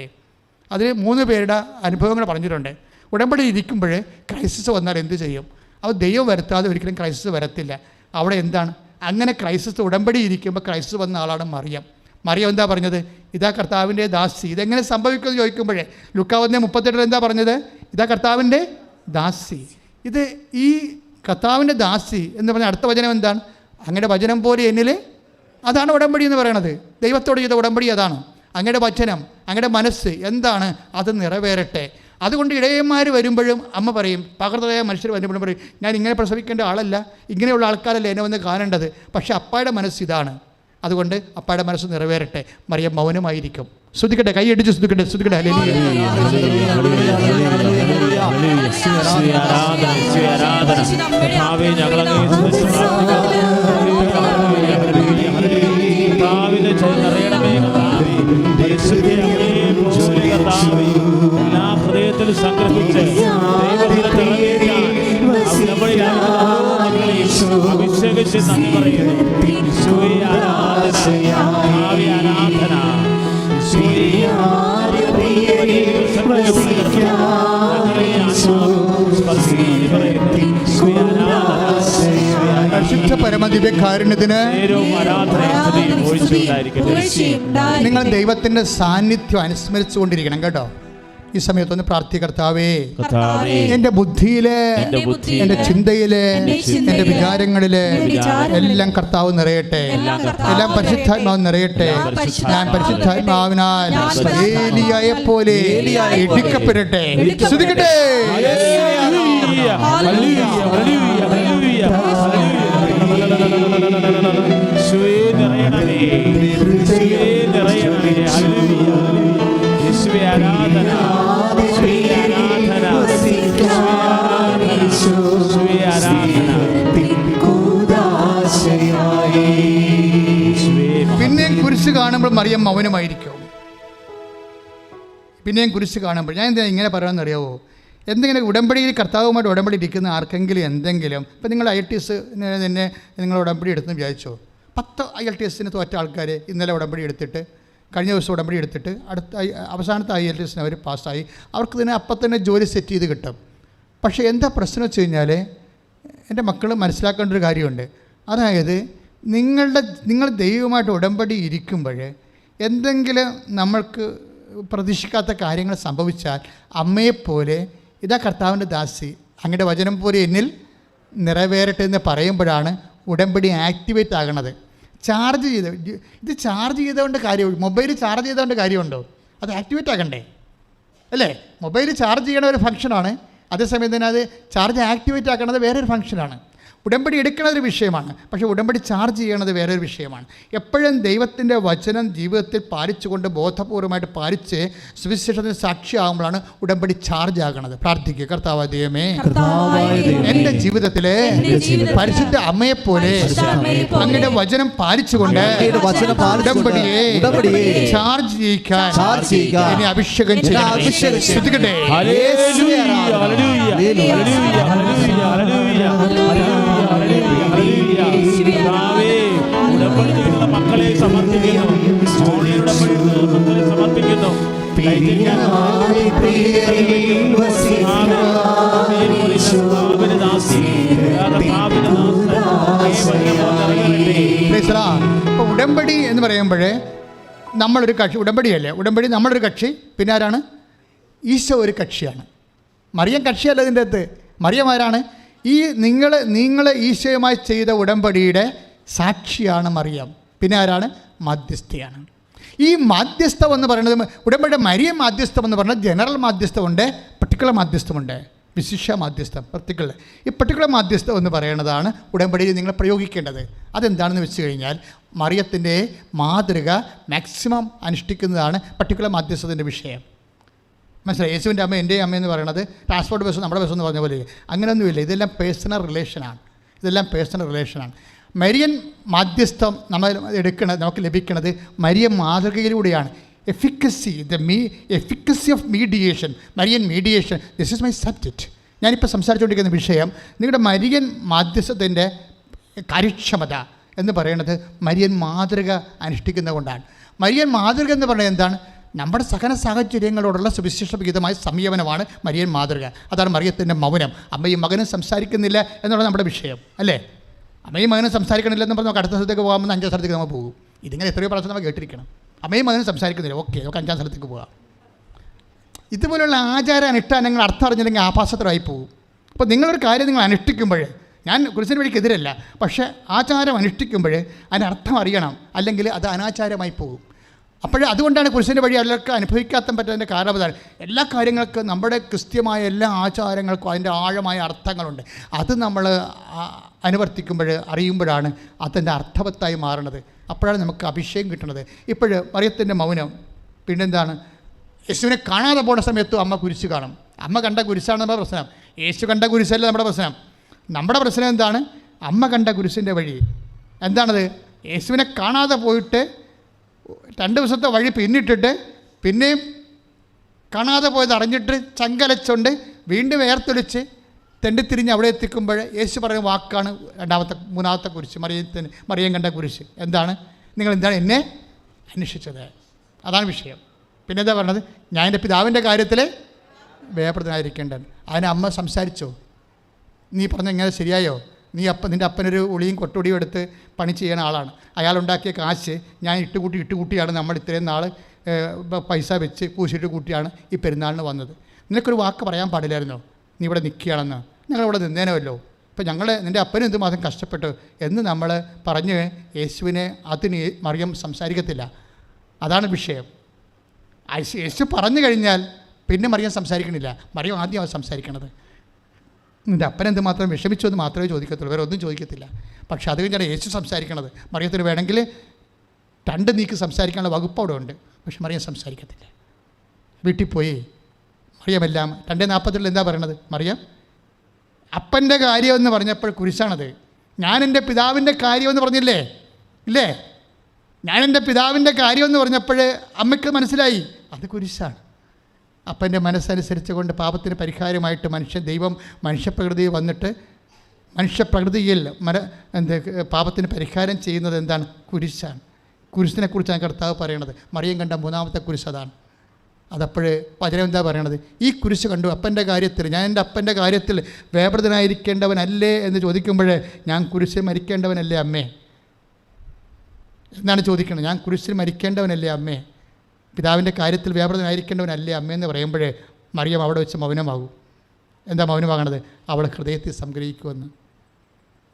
അതിൽ 3 പേരുടെ അനുഭവങ്ങൾ പറഞ്ഞിട്ടുണ്ട്. ഉടമ്പടിയിൽ ഇരിക്കുമ്പോൾ ക്രൈസിസ് വന്നാൽ എന്ത് ചെയ്യും? അത് ദൈവം വരുത്താതെ ഒരിക്കലും ക്രൈസിസ് വരത്തില്ല. അവിടെ എന്താണ് അങ്ങനെ ക്രൈസിസ്? ഉടമ്പടി ഇരിക്കുമ്പോൾ ക്രൈസിസ് വന്ന ആളാണ് മറിയം. മറിയം എന്താ പറഞ്ഞത്? ഇതാ കർത്താവിൻ്റെ ദാസി. ഇതെങ്ങനെ സംഭവിക്കുമെന്ന് ചോദിക്കുമ്പോഴേ Luka 1:38 എന്താ പറഞ്ഞത്? ഇതാ കർത്താവിൻ്റെ ദാസി. ഇത് ഈ കർത്താവിൻ്റെ ദാസി എന്ന് പറഞ്ഞാൽ അടുത്ത വചനം എന്താണ്? അങ്ങയുടെ വചനം പോലെ എന്നിൽ. അതാണ് ഉടമ്പടി എന്ന് പറയണത്. ദൈവത്തോട് ചെയ്ത ഉടമ്പടി അതാണ്. അങ്ങയുടെ വചനം, അങ്ങയുടെ മനസ്സ് എന്താണ്, അത് നിറവേറട്ടെ. അതുകൊണ്ട് ഇടയന്മാർ വരുമ്പോഴും അമ്മ പറയും, പകർന്നതായ മനുഷ്യർ വരുമ്പോഴും പറയും, ഞാൻ ഇങ്ങനെ പ്രസവിക്കേണ്ട ആളല്ല, ഇങ്ങനെയുള്ള ആൾക്കാരല്ല എന്നെ വന്ന് കാണേണ്ടത്. പക്ഷേ അപ്പായുടെ മനസ്സ് ഇതാണ്. അതുകൊണ്ട് അപ്പായുടെ മനസ്സ് നിറവേറട്ടെ. മറിയം മൗനമായിരിക്കും. ശ്രദ്ധിക്കട്ടെ, കൈയടിച്ച് ശ്രദ്ധിക്കട്ടെ, ശ്രദ്ധിക്കട്ടെ. എല്ലാ ഹൃദയത്തിലും സംഗ്രഹിച്ച് അഭിഷേകിച്ച് നന്ദി പറയുന്നു. ആരാധന പരിശുദ്ധ പരമദിവ്യകാരുണ്യത്തിന് നിങ്ങൾ ദൈവത്തിൻ്റെ സാന്നിധ്യം അനുസ്മരിച്ചുകൊണ്ടിരിക്കണം കേട്ടോ. ഈ സമയത്തൊന്ന് പ്രാർത്ഥിക്കർത്താവേ, കർത്താവേ, എൻ്റെ ബുദ്ധിയിലെ, എൻ്റെ ബുദ്ധിയിലെ, എൻ്റെ ചിന്തയിലെ, എൻ്റെ ചിന്തയിലെ, എൻ്റെ വിചാരങ്ങളിലെ എൻ്റെ വിചാരങ്ങളിലെ എല്ലാം കർത്താവ് നിറയട്ടെ, എല്ലാം കർത്താവ് എല്ലാം പരിശുദ്ധാത്മാവ് നിറയട്ടെ. ഞാൻ പരിശുദ്ധാത്മാവിനാൽ ഏലിയായെ പോലെ ഇടിക്കപ്പെടട്ടെ. ശ്രദ്ധിക്കട്ടെ. Hallelujah, hallelujah, hallelujah, hallelujah, hallelujah. യേശുവേ നിറയണമേ, യേശുവേ നിറയണമേ. ഹല്ലേലൂയ, യേശുവേ ആരാധന, യേശുവേ ആരാധന, യേശുവേ ആരാധന. പിന്നെയും കുരിശ് കാണുമ്പോൾ മറിയം മൗനമായിരിക്കും. പിന്നെയും കുരിശ് കാണുമ്പോൾ ഞാൻ എന്താ ഇങ്ങനെ പറയാമെന്നറിയാവോ? എന്തെങ്കിലും ഉടമ്പടിയിൽ കർത്താവുമായിട്ട് ഉടമ്പടി ഇരിക്കുന്ന ആർക്കെങ്കിലും എന്തെങ്കിലും ഇപ്പം നിങ്ങൾ IELTS തന്നെ നിങ്ങൾ ഉടമ്പടി എടുത്തെന്ന് വിചാരിച്ചോ? 10 IELTS തോറ്റ ആൾക്കാർ ഇന്നലെ ഉടമ്പടി എടുത്തിട്ട് കഴിഞ്ഞ ദിവസം ഉടമ്പടി എടുത്തിട്ട് അവസാനത്തെ IELTS അവർ പാസ്സായി. അവർക്ക് തന്നെ അപ്പം തന്നെ ജോലി സെറ്റ് ചെയ്ത് കിട്ടും. പക്ഷേ എന്താ പ്രശ്നം വെച്ച് കഴിഞ്ഞാൽ എൻ്റെ മക്കൾ മനസ്സിലാക്കേണ്ട ഒരു കാര്യമുണ്ട്. അതായത് നിങ്ങൾ ദൈവമായിട്ട് ഉടമ്പടി ഇരിക്കുമ്പോൾ എന്തെങ്കിലും നമ്മൾക്ക് പ്രതീക്ഷിക്കാത്ത കാര്യങ്ങൾ സംഭവിച്ചാൽ അമ്മയെപ്പോലെ ഇതാ കർത്താവിൻ്റെ ദാസി അങ്ങയുടെ വചനം പോലെ എന്നിൽ നിറവേറട്ടെ എന്ന് പറയുമ്പോഴാണ് ഉടമ്പടി ആക്ടിവേറ്റ് ആകണത്. ചാർജ് ചെയ്തുകൊണ്ട് കാര്യമുള്ളൂ. മൊബൈൽ ചാർജ് ചെയ്തുകൊണ്ട് കാര്യമുണ്ടോ? അത് ആക്ടിവേറ്റ് ആകണ്ടേ അല്ലേ? മൊബൈൽ ചാർജ് ചെയ്യണ ഒരു ഫംഗ്ഷനാണ്, അതേസമയം തന്നെ അത് ചാർജ് ആക്ടിവേറ്റ് ആക്കണത് വേറൊരു ഫംഗ്ഷനാണ്. ഉടമ്പടി എടുക്കണതൊരു വിഷയമാണ്, പക്ഷേ ഉടമ്പടി ചാർജ് ചെയ്യണത് വേറൊരു വിഷയമാണ്. എപ്പോഴും ദൈവത്തിൻ്റെ വചനം ജീവിതത്തിൽ പാലിച്ചുകൊണ്ട് ബോധപൂർവമായിട്ട് പാലിച്ച് സുവിശേഷത്തിന് സാക്ഷിയാകുമ്പോഴാണ് ഉടമ്പടി ചാർജ് ആകണത്. പ്രാർത്ഥിക്കുക. കർത്താവായ ദൈവമേ, എൻ്റെ ജീവിതത്തിലെ പരിശുദ്ധ അമ്മയെപ്പോലെ അങ്ങയുടെ വചനം പാലിച്ചുകൊണ്ട് ഉടമ്പടിയെ ചാർജ് ചെയ്യിക്കാൻ എന്നെ അഭിഷേകം ചെയ്യണം. ശ്രദ്ധിക്കട്ടെ. Hallelujah, hallelujah, hallelujah, hallelujah, hallelujah. ഉടമ്പടി ചെയ്യുന്ന മക്കളെ സമർപ്പിക്കുന്നു, ഉടമ്പടി മക്കളെ സമർപ്പിക്കുന്നു. ഇപ്പോൾ ഉടമ്പടി എന്ന് പറയുമ്പോൾ നമ്മളൊരു കക്ഷി, ഉടമ്പടിയല്ലേ ഉടമ്പടി, നമ്മളൊരു കക്ഷി, പിന്നെ ആരാണ്? ഈശോ ഒരു കക്ഷിയാണ്. മറിയം കക്ഷിയല്ല ഇതിൻ്റെ അകത്ത്. മറിയം ആരാണ്? ഈ നിങ്ങൾ ഈശോയുമായി ചെയ്ത ഉടമ്പടിയുടെ സാക്ഷിയാണ് മറിയം. പിന്നെ ആരാണ്? മധ്യസ്ഥയാണ്. ഈ മാധ്യസ്ഥം എന്ന് പറയുന്നത് ഉടമ്പടിയുടെ മരിയം മാധ്യസ്ഥം എന്ന് പറയുന്നത് ജനറൽ മാധ്യസ്ഥമുണ്ട്, പർട്ടിക്കുലർ മാധ്യസ്ഥമുണ്ട്, വിശിഷ്ട മാധ്യസ്ഥം പർട്ടിക്കുലർ. ഈ പർട്ടിക്കുലർ മാധ്യസ്ഥം എന്ന് പറയുന്നതാണ് ഉടമ്പടിയിൽ നിങ്ങൾ പ്രയോഗിക്കേണ്ടത്. അതെന്താണെന്ന് വെച്ച് കഴിഞ്ഞാൽ മറിയത്തിൻ്റെ മാതൃക മാക്സിമം അനുഷ്ഠിക്കുന്നതാണ് പർട്ടിക്കുലർ മാധ്യസ്ഥത്തിൻ്റെ വിഷയം. മനസ്സിലായി? യേശുവിൻ്റെ അമ്മ എൻ്റെ അമ്മ എന്ന് പറയുന്നത് ട്രാൻസ്പോർട്ട് ബസ് നമ്മുടെ ബസ് എന്ന് പറഞ്ഞ പോലെ അങ്ങനെയൊന്നുമില്ല. ഇതെല്ലാം പേഴ്സണൽ റിലേഷനാണ്. മരിയൻ മാധ്യസ്ഥം നമ്മൾ നമുക്ക് ലഭിക്കുന്നത് മരിയൻ മാതൃകയിലൂടെയാണ്. Efficacy of mediation, Marian mediation. This is my subject. ഞാനിപ്പോൾ സംസാരിച്ചുകൊണ്ടിരിക്കുന്ന വിഷയം നിങ്ങളുടെ മരിയൻ മാധ്യസ്ഥത്തിൻ്റെ കാര്യക്ഷമത എന്ന് പറയുന്നത് മരിയൻ മാതൃക അനുഷ്ഠിക്കുന്നത് കൊണ്ടാണ്. മരിയൻ മാതൃക എന്ന് പറയുന്നത് എന്താണ്? നമ്മുടെ സഹന സാഹചര്യങ്ങളോടുള്ള സുവിശേഷവിഹിതമായ സംയമനമാണ് മരിയൻ മാതൃക. അതാണ് മറിയത്തിൻ്റെ മൗനം. അമ്മയും മകനും സംസാരിക്കുന്നില്ല എന്നുള്ളത് നമ്മുടെ വിഷയം അല്ലേ? അമ്മയും മകനും സംസാരിക്കണില്ല എന്ന് പറഞ്ഞാൽ നമുക്ക് അടുത്ത സ്ഥലത്തേക്ക് പോകാമെന്ന് 5ാം സ്ഥലത്തേക്ക് നമ്മൾ പോകും. ഇതിങ്ങനെ എത്രയോ പ്രാവശ്യം നമ്മൾ കേട്ടിരിക്കണം. അമ്മയും മകനും സംസാരിക്കുന്നില്ല, ഓക്കെ നമുക്ക് 5ാം സ്ഥലത്തേക്ക് പോകാം. ഇതുപോലുള്ള ആചാര അനുഷ്ഠാനങ്ങൾ അർത്ഥം അറിഞ്ഞില്ലെങ്കിൽ ആഭാസത്രമായി പോകും. അപ്പോൾ നിങ്ങളൊരു കാര്യം നിങ്ങൾ അനുഷ്ഠിക്കുമ്പോൾ, ഞാൻ കുരിശിന് വഴിക്കെതിരല്ല, പക്ഷേ ആചാരം അനുഷ്ഠിക്കുമ്പോൾ അതിനർത്ഥം അറിയണം, അല്ലെങ്കിൽ അത് അനാചാരമായി പോകും. അതുകൊണ്ടാണ് കുരിശിൻ്റെ വഴി എല്ലാവർക്കും അനുഭവിക്കാത്ത പറ്റുന്നതിൻ്റെ കാരണം അതാണ്. എല്ലാ കാര്യങ്ങൾക്കും നമ്മുടെ ക്രിസ്ത്യമായ എല്ലാ ആചാരങ്ങൾക്കും അതിൻ്റെ ആഴമായ അർത്ഥങ്ങളുണ്ട്. അത് നമ്മൾ അനുവർത്തിക്കുമ്പോൾ അറിയുമ്പോഴാണ് അതിൻ്റെ അർത്ഥവത്തായി മാറുന്നത്. അപ്പോഴാണ് നമുക്ക് അഭിഷേകം കിട്ടുന്നത്. ഇപ്പോൾ മറിയത്തിൻ്റെ മൗനം. പിന്നെന്താണ്? യേശുവിനെ കാണാതെ പോണ സമയത്തും അമ്മ കുരിശ് കാണും. അമ്മ കണ്ട കുരിശാണ് നമ്മുടെ പ്രശ്നം, യേശു കണ്ട കുരിശല്ല നമ്മുടെ പ്രശ്നം. നമ്മുടെ പ്രശ്നം എന്താണ്? അമ്മ കണ്ട കുരിശിൻ്റെ വഴി എന്താണത്? യേശുവിനെ കാണാതെ പോയിട്ട് 2 ദിവസത്തെ വഴി പിന്നിട്ടിട്ട് പിന്നെയും കാണാതെ പോയത് അറിഞ്ഞിട്ട് ചങ്കലച്ചുകൊണ്ട് വീണ്ടും വേർത്തൊലിച്ച് തെണ്ടിത്തിരിഞ്ഞ് അവിടെ എത്തിക്കുമ്പോൾ യേശു പറയുന്ന വാക്കാണ് 3ാമത്തെ കുരിശ്, മറിയം കണ്ട കുരിശ്. എന്താണ്? നിങ്ങൾ എന്താണ് എന്നെ അന്വേഷിച്ചത്? അതാണ് വിഷയം. പിന്നെ എന്താ പറഞ്ഞത്? ഞാൻ എൻ്റെ പിതാവിൻ്റെ കാര്യത്തിൽ വേഗപ്രദനായിരിക്കേണ്ടത്. അതിന് അമ്മ സംസാരിച്ചോ? നീ പറഞ്ഞ എങ്ങനെ ശരിയായോ? നിൻ്റെ അപ്പനൊരു ഉളിയും കൊട്ടുടിയും എടുത്ത് പണി ചെയ്യുന്ന ആളാണ്. അയാളുണ്ടാക്കിയ കാശ് ഞാൻ ഇട്ടുകൂട്ടിയാണ് നമ്മൾ ഇത്രയും നാൾ പൈസ വെച്ച് പൂശിയിട്ട് കൂട്ടിയാണ് ഈ പെരുന്നാളിന് വന്നത്. നിനക്കൊരു വാക്ക് പറയാൻ പാടില്ലായിരുന്നോ നീ ഇവിടെ നിൽക്കുകയാണെന്ന്? ഞങ്ങളിവിടെ നിന്നേനമല്ലോ. ഇപ്പം നിൻ്റെ അപ്പനും എന്തുമാത്രം കഷ്ടപ്പെട്ടു എന്ന് നമ്മൾ പറഞ്ഞ് യേശുവിനെ അതിന് മറിയം സംസാരിക്കത്തില്ല. അതാണ് വിഷയം. യേശു പറഞ്ഞു കഴിഞ്ഞാൽ പിന്നെ മറിയം സംസാരിക്കണില്ല. മറിയം ആദ്യം സംസാരിക്കണത്. നിൻ്റെ അപ്പൻ എന്തുമാത്രം വിഷമിച്ചു എന്ന് മാത്രമേ ചോദിക്കത്തുള്ളൂ, വേറെ ഒന്നും ചോദിക്കത്തില്ല. പക്ഷെ അത് കഴിഞ്ഞാണ് യേശു സംസാരിക്കണത്. മറിയത്തിന് വേണമെങ്കിൽ 2 നീക്ക് സംസാരിക്കാനുള്ള വകുപ്പ് അവിടെ ഉണ്ട്. പക്ഷെ മറിയം സംസാരിക്കത്തില്ല. വീട്ടിൽ പോയി മറിയമെല്ലാം 2:42 എന്താ പറയണത്? മറിയം അപ്പൻ്റെ കാര്യമെന്ന് പറഞ്ഞപ്പോൾ കുരിശാണത്. ഞാൻ എൻ്റെ പിതാവിൻ്റെ കാര്യമെന്ന് പറഞ്ഞില്ലേ? ഇല്ലേ? ഞാൻ എൻ്റെ പിതാവിൻ്റെ കാര്യമെന്ന് പറഞ്ഞപ്പോൾ അമ്മയ്ക്ക് മനസ്സിലായി അത് കുരിശാണ്. അപ്പൻ്റെ മനസ്സനുസരിച്ച് കൊണ്ട് പാപത്തിന് പരിഹാരമായിട്ട് ദൈവം മനുഷ്യപ്രകൃതി വന്നിട്ട് മനുഷ്യപ്രകൃതിയിൽ പാപത്തിന് പരിഹാരം ചെയ്യുന്നത് എന്താണ്? കുരിശാണ്. കുരിശിനെക്കുറിച്ചാണ് കർത്താവ് പറയണത്. മറിയം കണ്ട 3ാമത്തെ കുരിശ് അതാണ്. അതപ്പോഴ് വചനം എന്താ പറയണത്? ഈ കുരിശ് കണ്ടു അപ്പൻ്റെ കാര്യത്തിൽ, ഞാൻ എൻ്റെ അപ്പൻ്റെ കാര്യത്തിൽ വ്യാപൃതനായിരിക്കേണ്ടവനല്ലേ എന്ന് ചോദിക്കുമ്പോൾ ഞാൻ കുരിശിൽ മരിക്കേണ്ടവനല്ലേ അമ്മേ എന്നാണ് ചോദിക്കുന്നത്. ഞാൻ കുരിശിൽ മരിക്കേണ്ടവനല്ലേ അമ്മേ, പിതാവിൻ്റെ കാര്യത്തിൽ വ്യാപൃതനായിരിക്കേണ്ടവനല്ലേ അമ്മയെന്ന് പറയുമ്പോഴേ മറിയം അവിടെ വെച്ച് മൗനമാകും. എന്താ മൗനമാകണത്? അവൾ ഹൃദയത്തിൽ സംഗ്രഹിക്കുമെന്ന്.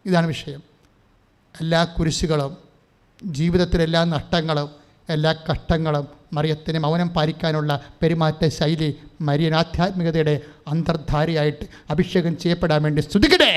ഇതാണ് വിഷയം. എല്ലാ കുരിശുകളും, ജീവിതത്തിലെല്ലാ നഷ്ടങ്ങളും, എല്ലാ കഷ്ടങ്ങളും മറിയത്തിന് മൗനം പാലിക്കാനുള്ള പെരുമാറ്റ ശൈലി മരിയൻ ആധ്യാത്മികതയുടെ അന്തർധാരയായിട്ട് അഭിഷേകം ചെയ്യപ്പെടാൻ വേണ്ടി സ്തുതിക്കട്ടെ.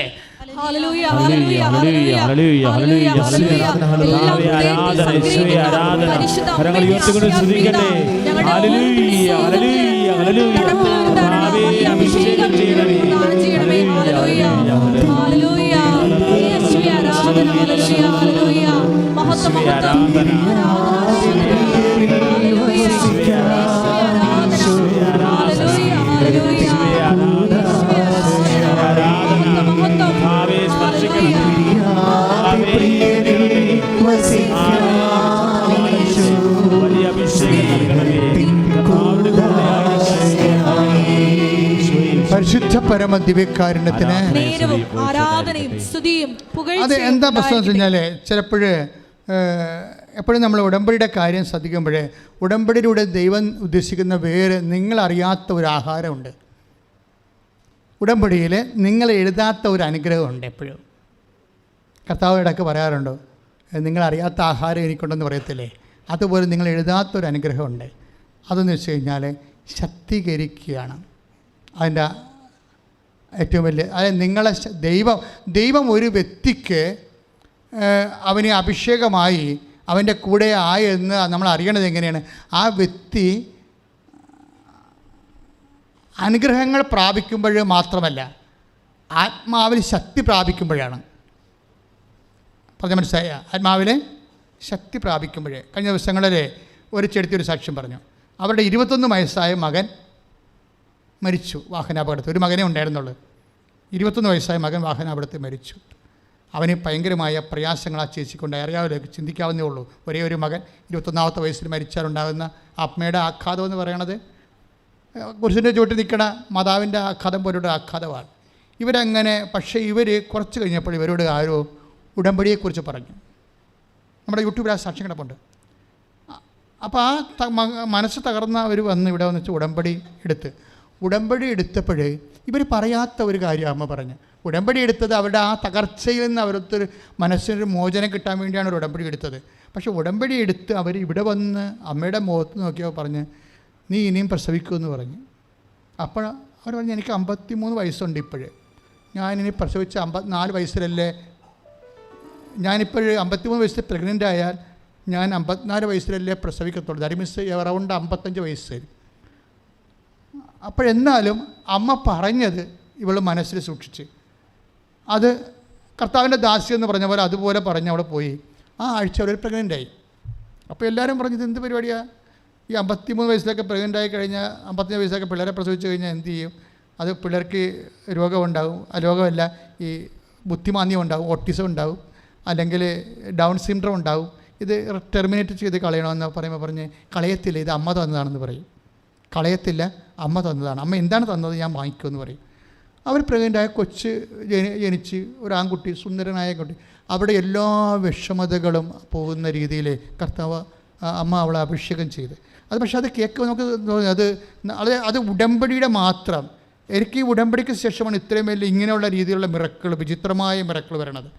പരിശുദ്ധ പരമ ദിവ്യകാരുണ്യത്തിന് അത് എന്താ പ്രശ്നം വെച്ച് കഴിഞ്ഞാൽ ചിലപ്പോൾ എപ്പോഴും നമ്മൾ ഉടമ്പടിയുടെ കാര്യം ശ്രദ്ധിക്കുമ്പോൾ ഉടമ്പടിയിലൂടെ ദൈവം ഉദ്ദേശിക്കുന്ന വേറെ നിങ്ങളറിയാത്ത ഒരു ആഹാരമുണ്ട്. ഉടമ്പടിയിൽ നിങ്ങൾ എഴുതാത്ത ഒരു അനുഗ്രഹമുണ്ട്. എപ്പോഴും കർത്താവ് ഇടയ്ക്ക് പറയാറുണ്ടോ, നിങ്ങളറിയാത്ത ആഹാരം എനിക്കുണ്ടെന്ന് പറയത്തില്ലേ? അതുപോലെ നിങ്ങൾ എഴുതാത്തൊരു അനുഗ്രഹമുണ്ട്. അതെന്ന് വെച്ച് കഴിഞ്ഞാൽ ശക്തീകരിക്കുകയാണ് അതിൻ്റെ ഏറ്റവും വലിയ. അതായത് നിങ്ങളെ ദൈവം ഒരു വ്യക്തിക്ക് അവന് അഭിഷേകമായി അവൻ്റെ കൂടെ ആയെന്ന് നമ്മൾ അറിയണത് എങ്ങനെയാണ്? ആ വ്യക്തി അനുഗ്രഹങ്ങൾ പ്രാപിക്കുമ്പോൾ മാത്രമല്ല, ആത്മാവിൽ ശക്തി പ്രാപിക്കുമ്പോഴാണ്. പറഞ്ഞ മനസ്സിലായ? ആത്മാവിൽ ശക്തി പ്രാപിക്കുമ്പോഴേ. കഴിഞ്ഞ ദിവസങ്ങളിൽ ഒരു ചെടുത്തൊരു സാക്ഷ്യം പറഞ്ഞു. അവരുടെ 21 വയസ്സായ മകൻ മരിച്ചു വാഹനാപകടത്തിൽ. ഒരു മകനേ ഉണ്ടായിരുന്നുള്ളൂ. 21 വയസ്സായ മകൻ വാഹനാപകടത്തിൽ മരിച്ചു. അവന് ഭയങ്കരമായ പ്രയാസങ്ങൾ ആ ചേച്ചിക്കൊണ്ട് അറിയാവില്ല, ചിന്തിക്കാവുന്നേ ഉള്ളൂ. ഒരേ ഒരു മകൻ 21ാമത്തെ വയസ്സിൽ മരിച്ചാലുണ്ടാകുന്ന അമ്മയുടെ ആഘാതം എന്ന് പറയണത് കുരിശിൻ്റെ ചുവട്ടിൽ നിൽക്കണ മാതാവിൻ്റെ ആഘാതം പോലുള്ള ആഘാതമാണ്. ഇവരങ്ങനെ. പക്ഷേ ഇവർ കുറച്ച് കഴിഞ്ഞപ്പോൾ ഇവരോട് ആരോ ഉടമ്പടിയെക്കുറിച്ച് പറഞ്ഞു. നമ്മുടെ യൂട്യൂബിൽ ആ സാക്ഷ്യം കിടപ്പുണ്ട്. അപ്പോൾ ആ മനസ്സ് തകർന്ന അവർ വന്ന് ഇവിടെ വന്നിട്ട് ഉടമ്പടി എടുത്തപ്പോൾ ഇവർ പറയാത്ത ഒരു കാര്യം അമ്മ പറഞ്ഞു. ഉടമ്പടി എടുത്തത് അവരുടെ ആ തകർച്ചയിൽ നിന്ന് അവരൊത്തൊരു മനസ്സിനൊരു മോചനം കിട്ടാൻ വേണ്ടിയാണ് ഒരു ഉടമ്പടി എടുത്തത്. പക്ഷേ ഉടമ്പടി എടുത്ത് അവർ ഇവിടെ വന്ന് അമ്മയുടെ മുഖത്ത് നോക്കിയപ്പോൾ പറഞ്ഞ്, നീ ഇനിയും പ്രസവിക്കുമെന്ന് പറഞ്ഞു. അപ്പോൾ അവർ പറഞ്ഞു, എനിക്ക് 53 വയസ്സുണ്ട് ഇപ്പോഴേ, ഞാനിനി പ്രസവിച്ച് 54 വയസ്സിലല്ലേ, ഞാനിപ്പോൾ 53 വയസ്സിൽ പ്രഗ്നൻ്റ് ആയാൽ ഞാൻ 54 വയസ്സിലല്ലേ പ്രസവിക്കത്തുള്ളൂ. ദാറ്റ് മീൻസ് അറൗണ്ട് 55 വയസ്സ്. അപ്പോഴെന്നാലും അമ്മ പറഞ്ഞത് ഇവൾ മനസ്സിൽ സൂക്ഷിച്ച്, അത് കർത്താവിൻ്റെ ദാസ്യം എന്ന് പറഞ്ഞ പോലെ അതുപോലെ പറഞ്ഞ് അവിടെ പോയി. ആ ആഴ്ച അവർ പ്രഗ്നൻ്റായി. അപ്പോൾ എല്ലാവരും പറഞ്ഞത് എന്ത് പരിപാടിയാണ്, ഈ 53 വയസ്സിലൊക്കെ പ്രഗ്നൻ്റായി കഴിഞ്ഞാൽ 55 വയസ്സൊക്കെ പിള്ളേരെ പ്രസവിച്ച് കഴിഞ്ഞാൽ എന്ത് ചെയ്യും? അത് പിള്ളേർക്ക് രോഗമുണ്ടാകും. ആ രോഗമല്ല, ഈ ബുദ്ധിമാന്ദ്യം ഉണ്ടാകും, ഓട്ടിസം ഉണ്ടാകും, അല്ലെങ്കിൽ ഡൗൺ സിൻഡ്രോം ഉണ്ടാകും. ഇത് ടെർമിനേറ്റ് ചെയ്ത് കളയണമെന്ന് പറയുമ്പോൾ പറഞ്ഞ് കളയത്തില്ല, ഇത് അമ്മ തന്നതാണെന്ന് പറയും. കളയത്തില്ല, അമ്മ തന്നതാണ്. അമ്മ എന്താണ് തന്നത് ഞാൻ വാങ്ങിക്കുമെന്ന് പറയും. അവർ പ്രഗ്നൻ്റായ കൊച്ച് ജനിച്ച് ഒരു ആൺകുട്ടി, സുന്ദരനായ കുട്ടി. അവിടെ എല്ലാ വിഷമതകളും പോകുന്ന രീതിയിൽ കർത്താവ് അമ്മ അവളെ അഭിഷേകം ചെയ്ത്. അത് പക്ഷേ അത് കേൾക്കുമ്പോൾ നമുക്ക് തോന്നി അത് ഉടമ്പടിയുടെ മാത്രം. എനിക്ക് ഈ ഉടമ്പടിക്ക് ശേഷമാണ് ഇത്രയും വലിയ ഇങ്ങനെയുള്ള രീതിയിലുള്ള മിറക്കൾ, വിചിത്രമായ മിറക്കൾ വരണത്.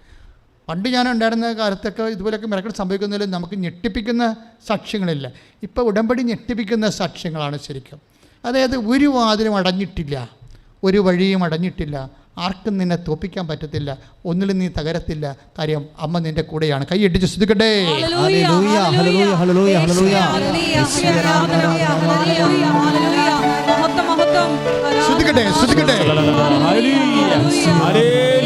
പണ്ട് ഞാൻ ഉണ്ടായിരുന്ന കാലത്തൊക്കെ ഇതുപോലെയൊക്കെ മിറക്കൾ സംഭവിക്കുന്നതിൽ നമുക്ക് ഞെട്ടിപ്പിക്കുന്ന സാക്ഷ്യങ്ങളില്ല. ഇപ്പോൾ ഉടമ്പടി ഞെട്ടിപ്പിക്കുന്ന സാക്ഷ്യങ്ങളാണ് ശരിക്കും. അതായത് ഒരു വാതിലും അടഞ്ഞിട്ടില്ല, ഒരു വഴിയും അടഞ്ഞിട്ടില്ല, ആർക്കും നിന്നെ തോപ്പിക്കാൻ പറ്റത്തില്ല, ഒന്നിലും നീ തകരത്തില്ല. കാര്യം അമ്മ നിന്റെ കൂടെയാണ്. കൈയടിച്ച് സ്തുതിക്കട്ടെ. Hallelujah, hallelujah, hallelujah, hallelujah. സ്തുതിക്കട്ടെ, സ്തുതിക്കട്ടെ. ഹല്ലേലൂയ.